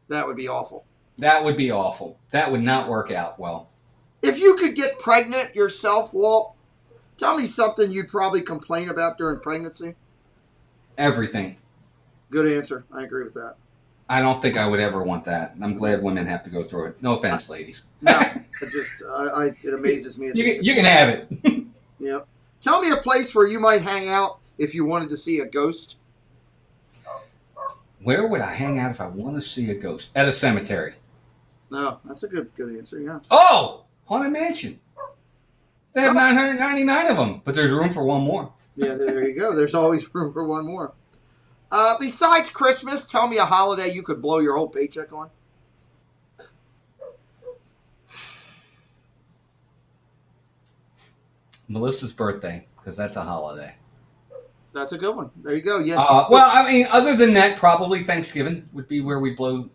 That would be awful. That would be awful. That would not work out well. If you could get pregnant yourself, Walt, tell me something you'd probably complain about during pregnancy. Everything. Good answer. I agree with that. I don't think I would ever want that. I'm glad women have to go through it. No offense, ladies. No, it amazes me. You can have it. Yeah. Tell me a place where you might hang out if you wanted to see a ghost. Where would I hang out if I want to see a ghost? At a cemetery. No, that's a good answer, yeah. Oh! Haunted Mansion. They have 999 of them, but there's room for one more. Yeah, there you go. There's always room for one more. Besides Christmas, tell me a holiday you could blow your whole paycheck on. Melissa's birthday, because that's a holiday. That's a good one. There you go. Yes. Well, I mean, other than that, probably Thanksgiving would be where we blow,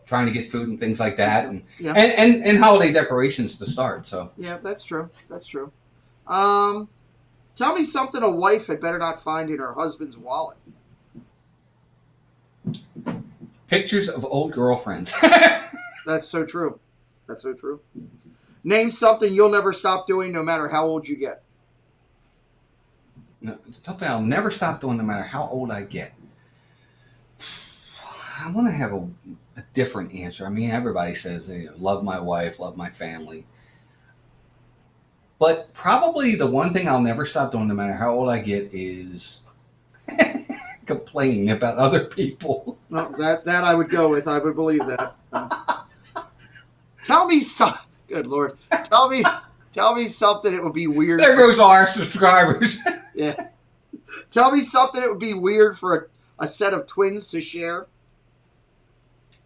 trying to get food and things like that, and holiday decorations to start. So yeah, that's true. That's true. Tell me something a wife had better not find in her husband's wallet. Pictures of old girlfriends. That's so true. That's so true. Name something you'll never stop doing, no matter how old you get. No, it's something I'll never stop doing, no matter how old I get. I want to have a different answer. I mean, everybody says, love my wife, love my family. But probably the one thing I'll never stop doing, no matter how old I get, is complaining about other people. No, that I would go with. I would believe that. Tell me something. Good Lord. Tell me something it would be weird. There goes our subscribers. Yeah. Tell me something it would be weird for a set of twins to share.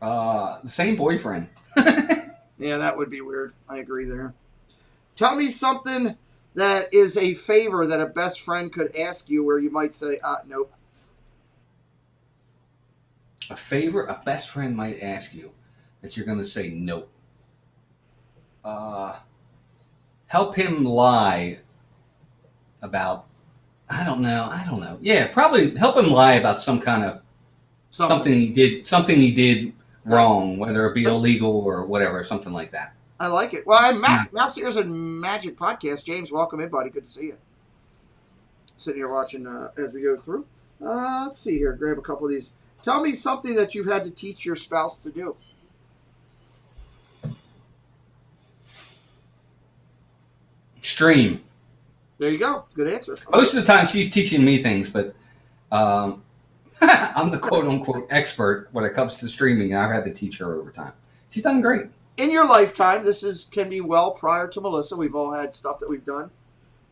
The same boyfriend. Yeah, that would be weird. I agree there. Tell me something that is a favor that a best friend could ask you where you might say, nope. A favor a best friend might ask you that you're going to say nope. Help him lie about, I don't know. Yeah, probably help him lie about some kind of something he did wrong, whether it be illegal or whatever, something like that. I like it. Well, I'm Mouse Ears and Magic Podcast. James, welcome in, buddy. Good to see you. Sitting here watching as we go through. Let's see here. Grab a couple of these. Tell me something that you've had to teach your spouse to do. Stream. There you go. Good answer. Most of the time she's teaching me things, but I'm the quote-unquote expert when it comes to streaming, and I've had to teach her over time. She's done great. In your lifetime, can be well prior to Melissa. We've all had stuff that we've done.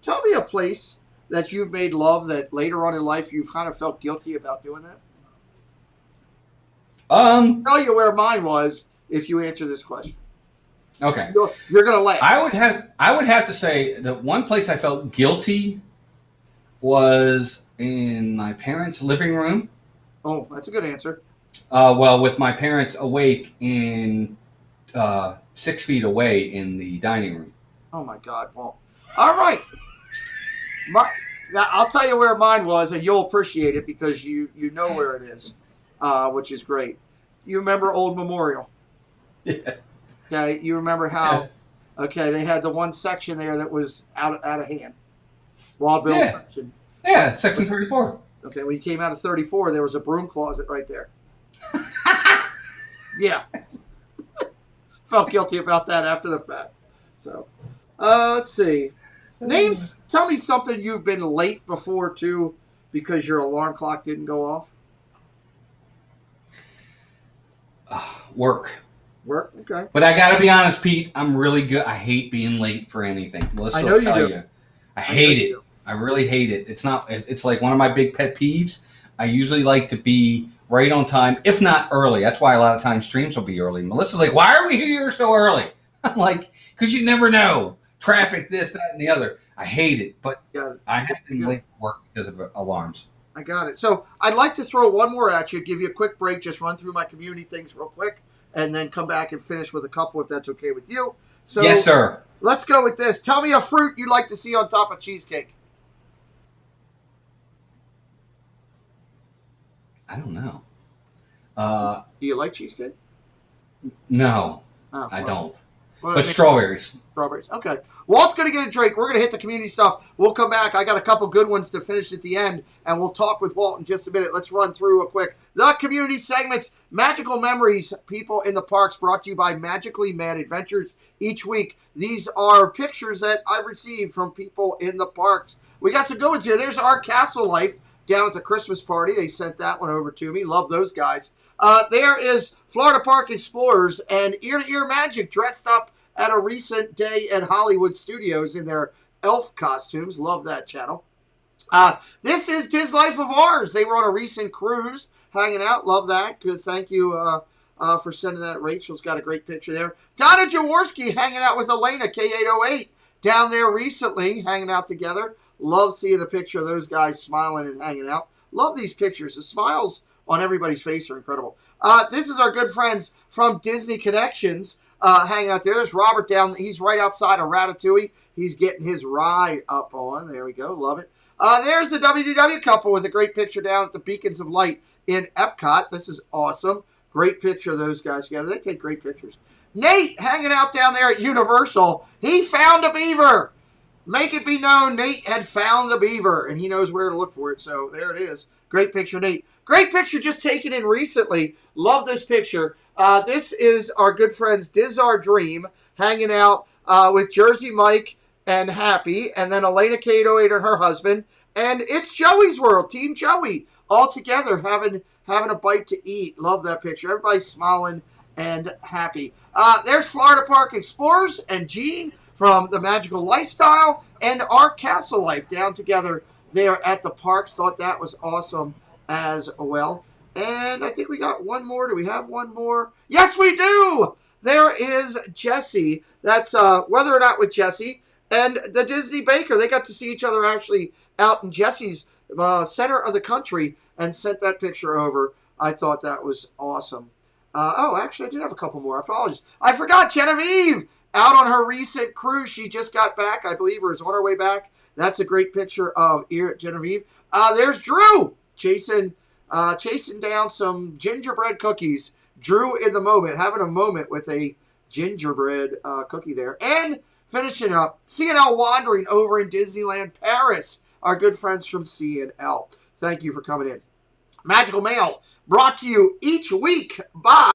Tell me a place that you've made love that later on in life you've kind of felt guilty about doing that. I'll tell you where mine was if you answer this question. Okay. You're gonna laugh. I would have to say that one place I felt guilty was in my parents' living room. Oh, that's a good answer. Well, with my parents awake in 6 feet away in the dining room. Oh my God! Well, all right. Now I'll tell you where mine was, and you'll appreciate it because you know where it is, which is great. You remember Old Memorial? Yeah. Okay, you remember how? Okay, they had the one section there that was out of hand. Wild Bill's section. Yeah, section 34. Okay, when you came out of 34, there was a broom closet right there. Yeah. Felt guilty about that after the fact. So, let's see. Names. Tell me something you've been late before too, because your alarm clock didn't go off. Work. Work. Okay. But I got to be honest, Pete. I'm really good. I hate being late for anything. Melissa, I know you do. I hate it. I really hate it. It's not. It's like one of my big pet peeves. I usually like to be right on time, if not early. That's why a lot of times streams will be early. Melissa's like, "Why are we here so early?" I'm like, "Because you never know. Traffic, this, that, and the other." I hate it, but I have to be late for work because of alarms. I got it. So I'd like to throw one more at you, give you a quick break, just run through my community things real quick, and then come back and finish with a couple if that's okay with you. So Yes, sir. let's go with this. Tell me a fruit you'd like to see on top of cheesecake. I don't know. Do you like cheesecake? No, Oh, I well. don't. Well, But that- strawberries. Strawberries. Okay. Walt's going to get a drink. We're going to hit the community stuff. We'll come back. I got a couple good ones to finish at the end, and we'll talk with Walt in just a minute. Let's run through real quick. The community segments, Magical Memories, People in the Parks, brought to you by Magically Mad Adventures. Each week, these are pictures that I've received from people in the parks. We got some good ones here. There's Our Castle Life down at the Christmas party. They sent that one over to me. Love those guys. There is Florida Park Explorers and Ear to Ear Magic dressed up at a recent day at Hollywood Studios in their elf costumes. Love that channel. This is Tis Life of Ours. They were on a recent cruise, hanging out. Love that. Good. Thank you for sending that. Rachel's got a great picture there. Donna Jaworski hanging out with Elena, K808, down there recently, hanging out together. Love seeing the picture of those guys smiling and hanging out. Love these pictures. The smiles on everybody's face are incredible. This is our good friends from Disney Connections hanging out there. There's Robert down. He's right outside of Ratatouille. He's getting his ride up on. There we go. Love it. There's the WDW couple with a great picture down at the Beacons of Light in Epcot. This is awesome. Great picture of those guys together. They take great pictures. Nate hanging out down there at Universal. He found a beaver. Make it be known, Nate had found the beaver, and he knows where to look for it. So there it is. Great picture, Nate. Great picture just taken in recently. Love this picture. This is our good friends Diz Our Dream hanging out with Jersey Mike and Happy, and then Elena K808 and her husband. And it's Joey's World, Team Joey, all together having a bite to eat. Love that picture. Everybody's smiling and happy. There's Florida Park Explorers and Gene from the Magical Lifestyle and Our Castle Life down together there at the parks. Thought that was awesome as well. And I think we got one more. Do we have one more? Yes, we do! There is Jesse. That's Whether or Not with Jesse. And the Disney Baker. They got to see each other actually out in Jesse's center of the country and sent that picture over. I thought that was awesome. Actually, I did have a couple more. I apologize. I forgot Genevieve out on her recent cruise. She just got back, I believe, or is on her way back. That's a great picture of Genevieve. There's Drew chasing down some gingerbread cookies. Drew in the moment, having a moment with a gingerbread cookie there. And finishing up, C&L Wandering over in Disneyland Paris. Our good friends from C&L. Thank you for coming in. Magical Mail brought to you each week by...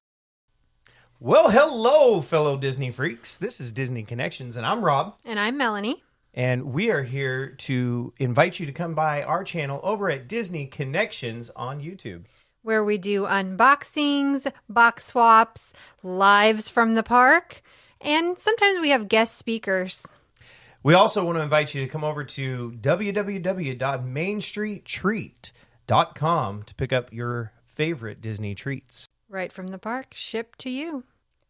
Well, hello, fellow Disney freaks. This is Disney Connections, and I'm Rob. And I'm Melanie. And we are here to invite you to come by our channel over at Disney Connections on YouTube, Where we do unboxings, box swaps, lives from the park, and sometimes we have guest speakers. We also want to invite you to come over to www.mainstreettreat.com to pick up your favorite Disney treats. Right from the park, shipped to you.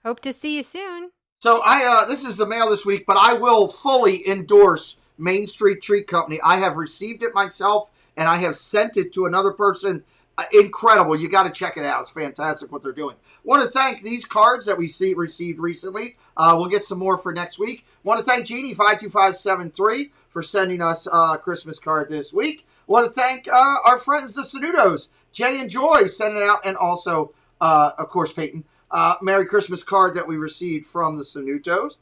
Hope to see you soon. So this is the mail this week, but I will fully endorse Main Street Treat Company. I have received it myself, and I have sent it to another person. Incredible. You got to check it out. It's fantastic what they're doing. Want to thank these cards that we received recently. We'll get some more for next week. Want to thank Jeannie52573 for sending us a Christmas card this week. Want to thank our friends, the Sanudos, Jay and Joy, sending it out, and also, of course, Peyton. Merry Christmas card that we received from the Sanutos.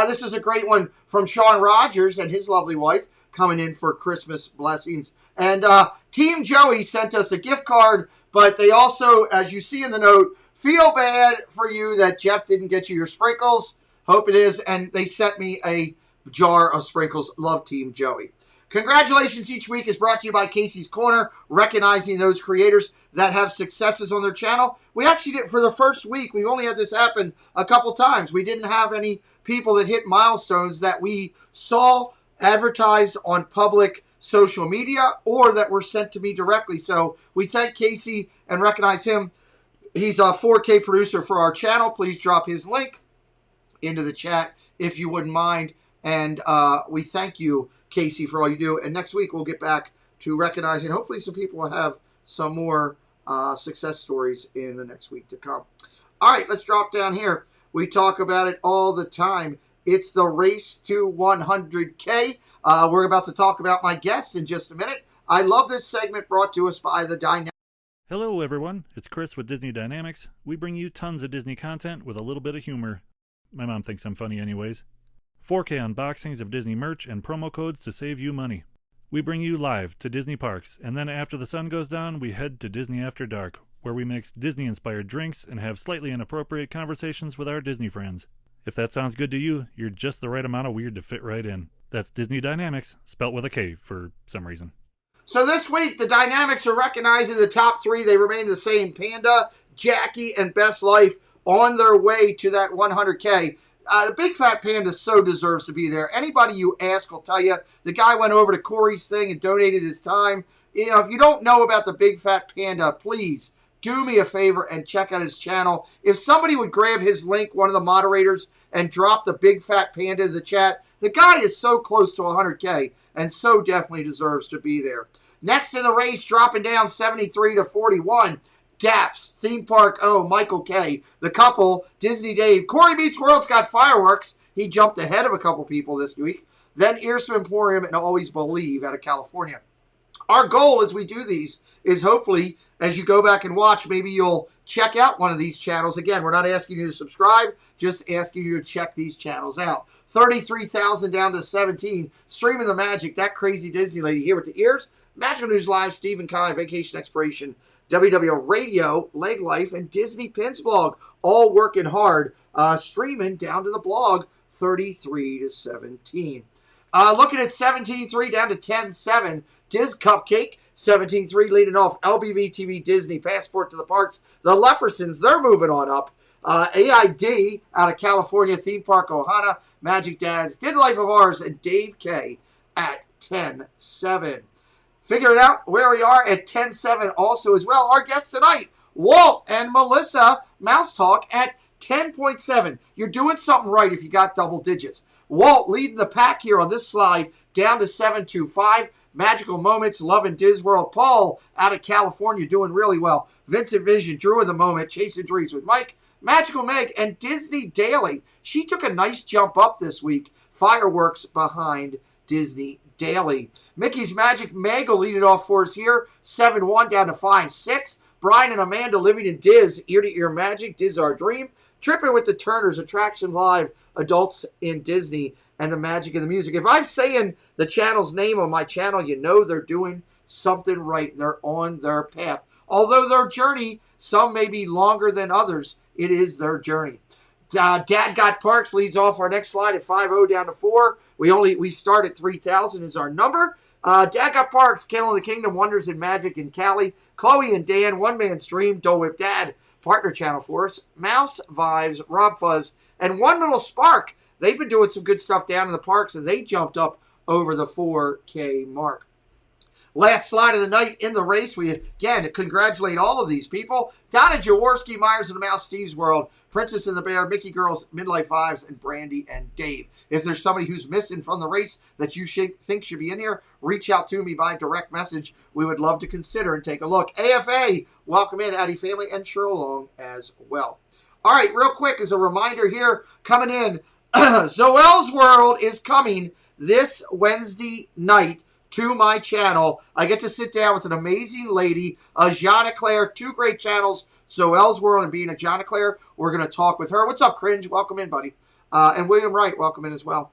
This is a great one from Sean Rogers and his lovely wife coming in for Christmas blessings. And Team Joey sent us a gift card, but they also, as you see in the note, feel bad for you that Jeff didn't get you your sprinkles. Hope it is. And they sent me a jar of sprinkles. Love Team Joey. Congratulations each week is brought to you by Casey's Corner, recognizing those creators that have successes on their channel. We actually did, for the first week, we only had this happen a couple times. We didn't have any people that hit milestones that we saw advertised on public social media or that were sent to me directly. So we thank Casey and recognize him. He's a 4K producer for our channel. Please drop his link into the chat if you wouldn't mind. And we thank you, Casey, for all you do. And next week, we'll get back to recognizing. Hopefully, some people will have some more success stories in the next week to come. All right, let's drop down here. We talk about it all the time. It's the race to 100K. We're about to talk about my guest in just a minute. I love this segment brought to us by the Dynamic. Hello, everyone. It's Chris with Disney Dynamics. We bring you tons of Disney content with a little bit of humor. My mom thinks I'm funny anyways. 4K unboxings of Disney merch and promo codes to save you money. We bring you live to Disney parks, and then after the sun goes down, we head to Disney After Dark, where we mix Disney-inspired drinks and have slightly inappropriate conversations with our Disney friends. If that sounds good to you, you're just the right amount of weird to fit right in. That's Disney Dynamics, spelt with a K for some reason. So this week, the Dynamics are recognizing the top three. They remain the same. Panda, Jackie, and Best Life on their way to that 100K. The Big Fat Panda so deserves to be there. Anybody you ask will tell you the guy went over to Corey's thing and donated his time. You know, if you don't know about the Big Fat Panda, please do me a favor and check out his channel. If somebody would grab his link, one of the moderators, and drop the Big Fat Panda in the chat, the guy is so close to 100K and so definitely deserves to be there. Next in the race, dropping down 73 to 41, Daps, Theme Park O, Michael K. The couple, Disney Dave. Corey Meets World's got fireworks. He jumped ahead of a couple people this week. Then Ears to Emporium and Always Believe out of California. Our goal as we do these is hopefully, as you go back and watch, maybe you'll check out one of these channels. Again, we're not asking you to subscribe, just asking you to check these channels out. 33,000 down to 17. Streaming the magic, that crazy Disney lady here with the ears. Magical News Live, Stephen Kai, Vacation Expiration, WW Radio, Leg Life, and Disney Pins Blog. All working hard. Streaming down to the blog, 33 to 17. Looking at 17.3 down to 10.7. Diz Cupcake, 17.3 leading off. LBV TV Disney, Passport to the Parks. The Leffersons, they're moving on up. AID out of California, Theme Park Ohana, Magic Dads, Did Life of Ours, and Dave K at 10.7. Figure it out where we are at 10.7 also as well. Our guests tonight, Walt and Melissa, Mousetalk at 10.7. You're doing something right if you got double digits. Walt leading the pack here on this slide down to 7.25. Magical Moments, Love and Diz World. Paul out of California doing really well. Vincent Vision, Drew of the Moment, Chasing Dreams with Mike, Magical Meg, and Disney Daily. She took a nice jump up this week. Fireworks behind Disney Daily. Mickey's Magic Meg will lead it off for us here. 7-1 down to 5-6. Brian and Amanda living in Diz, Ear to Ear Magic, Diz Our Dream. Tripping with the Turners, Attraction Live, Adults in Disney, and the Magic of the Music. If I'm saying the channel's name on my channel, you know they're doing something right. They're on their path. Although their journey, some may be longer than others, it is their journey. Dad Got Parks leads off our next slide at 5-0 down to 4. We start at 3,000 is our number. Dad Got Parks, Killing the Kingdom, Wonders in Magic in Cali. Chloe and Dan, One Man's Dream, Dole Whip Dad, partner channel for us. Mouse Vibes, Rob Fuzz, and One Little Spark. They've been doing some good stuff down in the parks, and they jumped up over the 4K mark. Last slide of the night in the race, we again congratulate all of these people. Donna Jaworski, Myers and the Mouse, Steve's World, Princess and the Bear, Mickey Girls, Midlife Vibes, and Brandy and Dave. If there's somebody who's missing from the race that you think should be in here, reach out to me by direct message. We would love to consider and take a look. AFA, welcome in, Addie Family, and Cheryl Long as well. All right, real quick, as a reminder here, coming in, Zoel's World is coming this Wednesday night to my channel. I get to sit down with an amazing lady, Jana Claire, two great channels, Zoel's World and Being a Jana Claire. We're going to talk with her. What's up, Cringe? Welcome in, buddy. And William Wright, welcome in as well.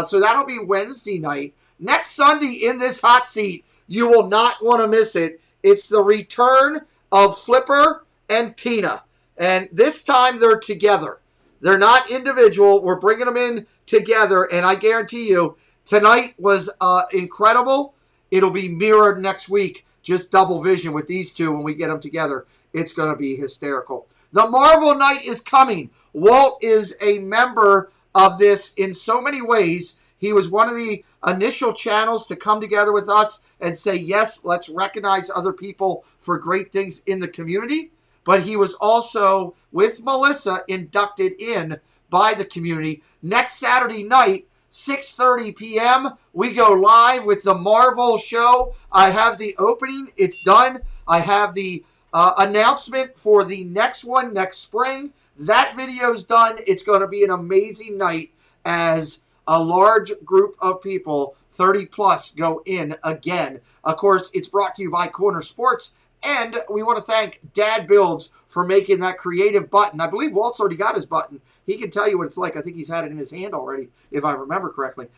So that'll be Wednesday night. Next Sunday in this hot seat, you will not want to miss it. It's the return of Flipper and Tina. And this time they're together. They're not individual. We're bringing them in together. And I guarantee you, tonight was incredible. It'll be mirrored next week. Just double vision with these two when we get them together. It's going to be hysterical. The Marvel Night is coming. Walt is a member of this in so many ways. He was one of the initial channels to come together with us and say, yes, let's recognize other people for great things in the community. But he was also, with Melissa, inducted in by the community. Next Saturday night, 6:30 p.m., we go live with the Marvel show. I have the opening. It's done. I have the announcement for the next one next spring. That video's done. It's going to be an amazing night. as a large group of people, 30 plus, go in again. Of course, it's brought to you by Corner Sports. And we want to thank Dad Builds for making that creative button. I believe Walt's already got his button. He can tell you what it's like. I think he's had it in his hand already, if I remember correctly.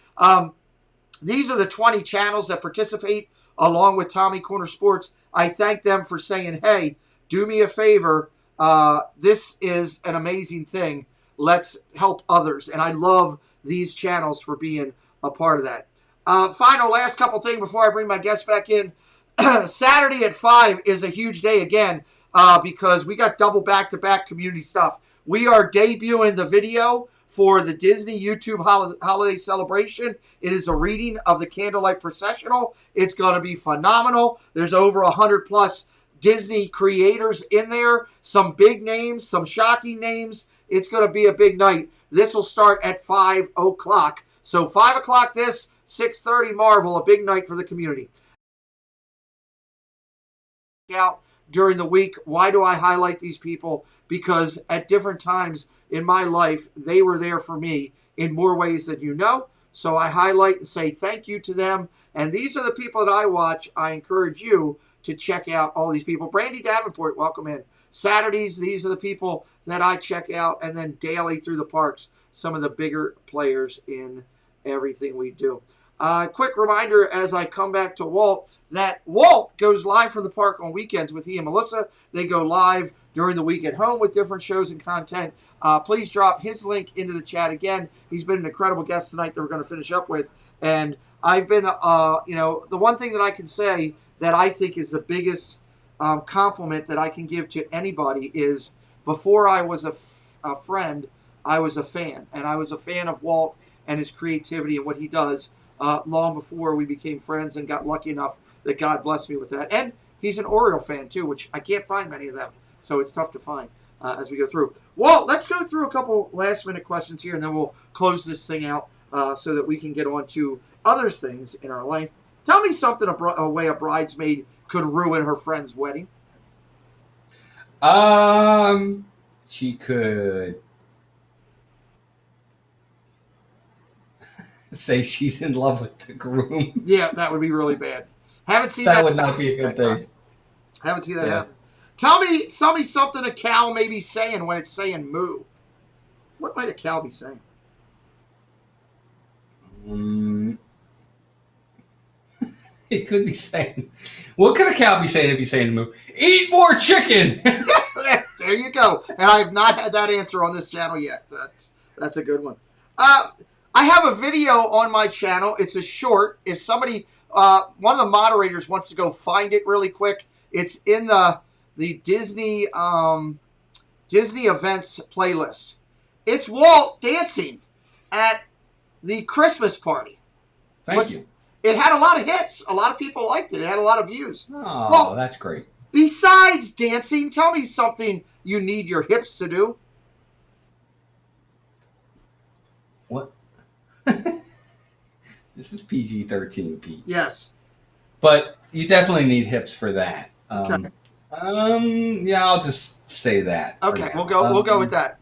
These are the 20 channels that participate along with Tommy Corner Sports. I thank them for saying, hey, do me a favor. This is an amazing thing. Let's help others. And I love these channels for being a part of that. Final last couple things before I bring my guests back in. Saturday at 5 is a huge day again because we got double back-to-back community stuff. We are debuting the video for the Disney YouTube holiday celebration. It is a reading of the Candlelight Processional. It's going to be phenomenal. There's over 100 plus Disney creators in there. Some big names, some shocking names. It's going to be a big night. This will start at 5 o'clock. So 5 o'clock this, 6:30 Marvel, a big night for the community. Out during the week. Why do I highlight these people? Because at different times in my life, they were there for me in more ways than you know. So I highlight and say thank you to them. And these are the people that I watch. I encourage you to check out all these people. Brandy Davenport, welcome in. Saturdays, these are the people that I check out. And then daily through the parks, some of the bigger players in everything we do. Quick reminder as I come back to Walt, that Walt goes live from the park on weekends with he and Melissa. They go live during the week at home with different shows and content. Please drop his link into the chat again. He's been an incredible guest tonight that we're going to finish up with. And I've been, the one thing that I can say that I think is the biggest compliment that I can give to anybody is before I was a friend, I was a fan. And I was a fan of Walt and his creativity and what he does long before we became friends and got lucky enough that God blessed me with that. And he's an Oriole fan, too, which I can't find many of them. So it's tough to find as we go through. Well, let's go through a couple last-minute questions here, and then we'll close this thing out so that we can get on to other things in our life. Tell me something a way a bridesmaid could ruin her friend's wedding. She could say she's in love with the groom. Yeah, that would be really bad. Haven't seen that. That would not be a good thing. Haven't seen that happen. Tell me something a cow may be saying when it's saying moo. What might a cow be saying? It could be saying, what could a cow be saying if he's saying moo? Eat more chicken! There you go. And I have not had that answer on this channel yet. That's a good one. I have a video on my channel. It's a short. If somebody, one of the moderators wants to go find it really quick, it's in the Disney Disney events playlist. It's Walt dancing at the Christmas party. Thank you. It had a lot of hits. A lot of people liked it. It had a lot of views. Oh, well, that's great. Besides dancing, tell me something you need your hips to do. What? This is PG-13, Pete. Yes. But you definitely need hips for that. Okay. Yeah, I'll just say that. Okay, we'll go with that.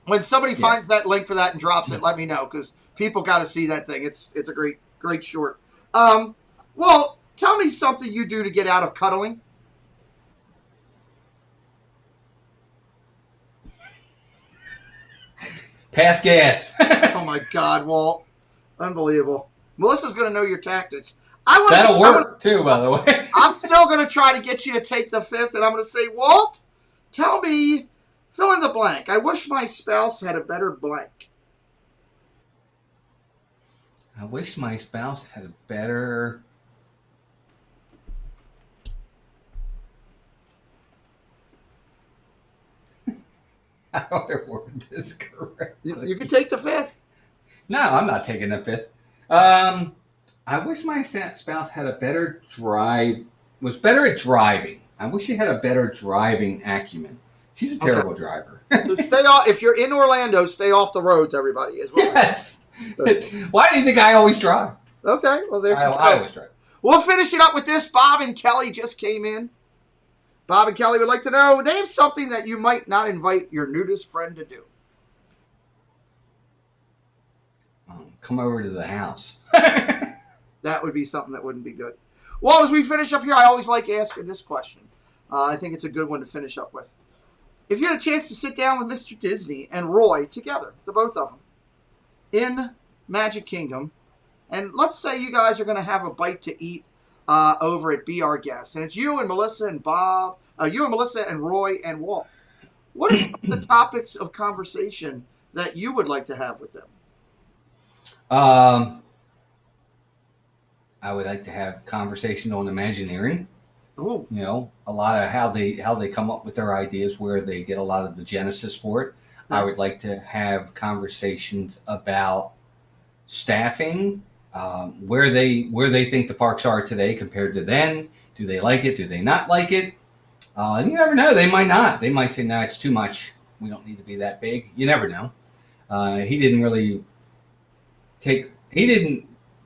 When somebody finds that link for that and drops it, let me know, because people got to see that thing. It's a great short. Well, tell me something you do to get out of cuddling. Pass gas. Oh my God, Walt. Unbelievable. Melissa's going to know your tactics. That'll work too, by the way. I'm still going to try to get you to take the fifth, and I'm going to say, Walt, tell me, fill in the blank. I wish my spouse had a better blank. I wish my spouse had a better... How do I word this correctly? You can take the fifth. No, I'm not taking the fifth. I wish my spouse had a better was better at driving. I wish she had a better driving acumen. She's a terrible driver. So stay off. If you're in Orlando, stay off the roads, everybody. Yes. Why do you think I always drive? Okay, well, there you go. I always drive. We'll finish it up with this. Bob and Kelly just came in. Bob and Kelly would like to know, name something that you might not invite your nudist friend to do. come over to the house. That would be something that wouldn't be good. Well, as we finish up here, I always like asking this question. I think it's a good one to finish up with. If you had a chance to sit down with Mr. Disney and Roy together, the both of them, in Magic Kingdom, and let's say you guys are going to have a bite to eat over at Be Our Guest, and it's you and Melissa and Bob, you and Melissa and Roy and Walt. What are some of the topics of conversation that you would like to have with them? I would like to have conversation on Imagineering. Ooh. You know, a lot of how they come up with their ideas, where they get a lot of the genesis for it. I would like to have conversations about staffing, where they think the parks are today compared to then. Do they like it? Do they not like it? And you never know. They might not. They might say, "No, it's too much. We don't need to be that big." You never know. He didn't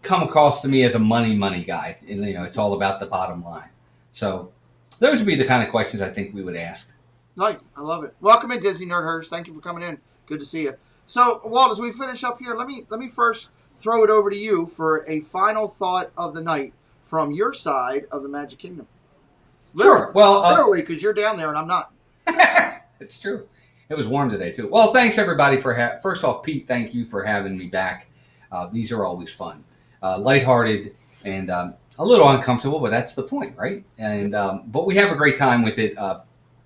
come across to me as a money guy. And, you know, it's all about the bottom line. So those would be the kind of questions I think we would ask. Like, I love it. Welcome in, Disney Nerd Herders. Thank you for coming in. Good to see you. So, Walt, as we finish up here, let me first throw it over to you for a final thought of the night from your side of the Magic Kingdom. Sure. Well, literally, because you're down there and I'm not. It's true. It was warm today too. Well, thanks everybody for first off, Pete, thank you for having me back. These are always fun, lighthearted, and a little uncomfortable, but that's the point, right? And but we have a great time with it.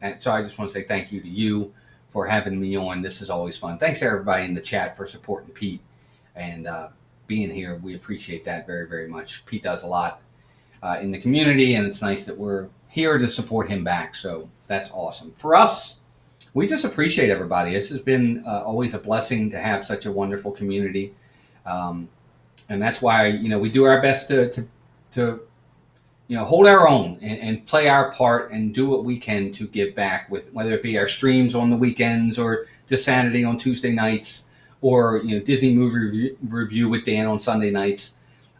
And so I just want to say thank you to you for having me on. This is always fun. Thanks to everybody in the chat for supporting Pete and being here. We appreciate that very, very much. Pete does a lot in the community, and it's nice that we're here to support him back. So that's awesome. For us, we just appreciate everybody. This has been always a blessing to have such a wonderful community. And that's why, you know, we do our best to you know, hold our own and play our part and do what we can to give back, with whether it be our streams on the weekends or Dissanity on Tuesday nights, or, you know, Disney movie review with Dan on Sunday nights.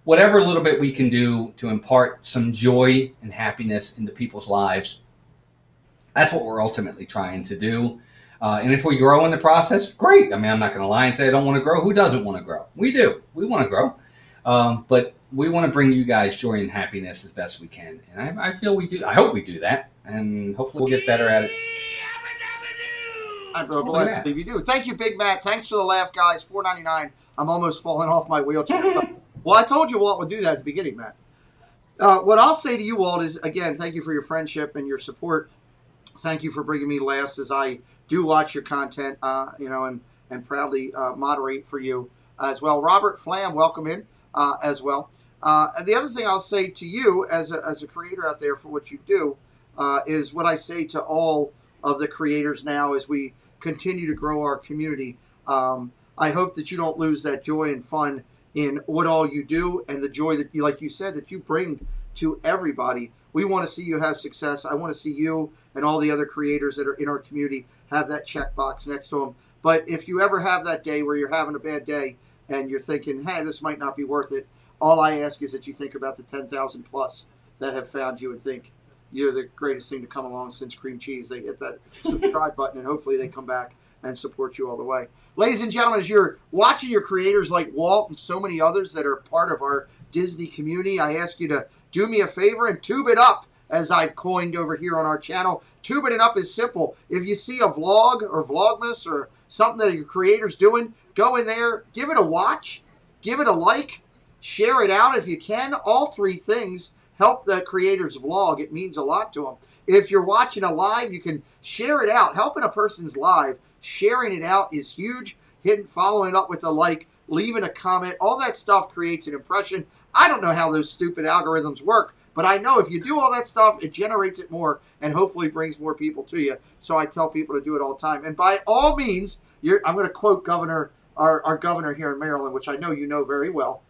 Whatever little bit we can do to impart some joy and happiness into people's lives, that's what we're ultimately trying to do. And if we grow in the process, great. I mean, I'm not going to lie and say I don't want to grow. Who doesn't want to grow? We do. We want to grow. But we want to bring you guys joy and happiness as best we can. And I feel we do. I hope we do that. And hopefully we'll get better at it. I believe you do. Thank you, Big Matt. Thanks for the laugh, guys. $4.99. I'm almost falling off my wheelchair. Well, I told you Walt would do that at the beginning, Matt. What I'll say to you, Walt, is, again, thank you for your friendship and your support. Thank you for bringing me laughs as I do watch your content, you know, and proudly moderate for you as well. Robert Flam, welcome in as well. And the other thing I'll say to you as a creator out there for what you do is what I say to all of the creators now as we continue to grow our community. I hope that you don't lose that joy and fun in what all you do, and the joy that you, like you said, that you bring to everybody. We want to see you have success. I want to see you and all the other creators that are in our community have that checkbox next to them. But if you ever have that day where you're having a bad day and you're thinking, hey, this might not be worth it, all I ask is that you think about the 10,000 plus that have found you and think you're the greatest thing to come along since cream cheese. They hit that subscribe button, and hopefully they come back and support you all the way. Ladies and gentlemen, as you're watching your creators like Walt and so many others that are part of our Disney community, I ask you to do me a favor and tube it up, as I've coined over here on our channel. Tubing it up is simple. If you see a vlog or Vlogmas or something that your creator's doing, go in there, give it a watch, give it a like, share it out if you can. All three things help the creator's vlog. It means a lot to them. If you're watching a live, you can share it out. Helping a person's live, sharing it out is huge. Following it up with a like, leaving a comment, all that stuff creates an impression. I don't know how those stupid algorithms work, but I know if you do all that stuff, it generates it more and hopefully brings more people to you. So I tell people to do it all the time. And by all means, I'm going to quote our governor here in Maryland, which I know you know very well.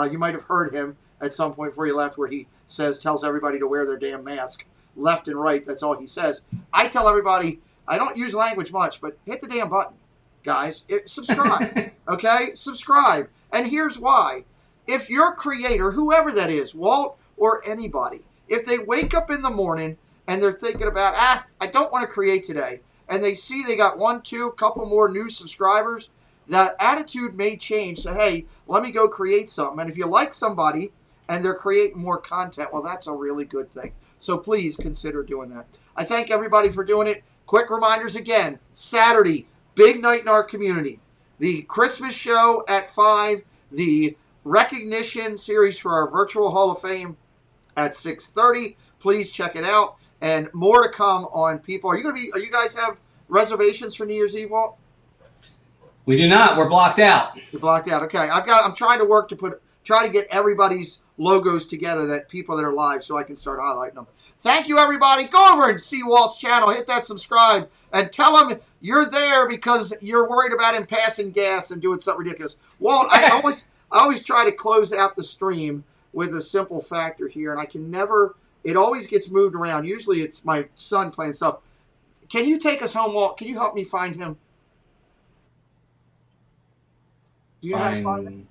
You might have heard him at some point before he left, where he tells everybody to wear their damn mask left and right. That's all he says. I tell everybody, I don't use language much, but hit the damn button, guys. Subscribe, okay? Subscribe. And here's why. If your creator, whoever that is, Walt or anybody, if they wake up in the morning and they're thinking about, I don't want to create today, and they see they got 1, 2, couple more new subscribers, that attitude may change. So, hey, let me go create something. And if you like somebody and they're creating more content, well, that's a really good thing. So please consider doing that. I thank everybody for doing it. Quick reminders again, Saturday, big night in our community. The Christmas show at 5, the recognition series for our virtual Hall of Fame at 6:30. Please check it out. And more to come on people. Are you guys have reservations for New Year's Eve, Walt? We do not. We're blocked out. You're blocked out. Okay. I'm trying to work to try to get everybody's logos together, that people that are live, so I can start highlighting them. Thank you, everybody. Go over and see Walt's channel. Hit that subscribe and tell him you're there because you're worried about him passing gas and doing something ridiculous. Walt, I always try to close out the stream with a simple factor here, and I can never. It always gets moved around. Usually it's my son playing stuff. Can you take us home, Walt? Can you help me find him? Do you know how to find him?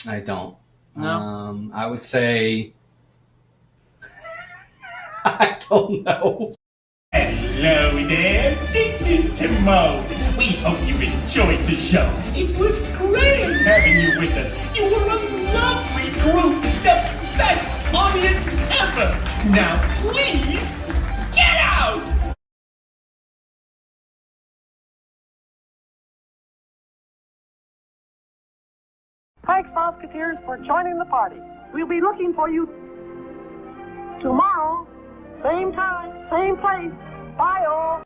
I don't. No? I would say... I don't know. Hello there, this is Timon. We hope you enjoyed the show. It was great having you with us. You were a lovely group, the best audience ever. Now please, get out! Thanks, Musketeers, for joining the party. We'll be looking for you tomorrow, same time, same place. Bye, all.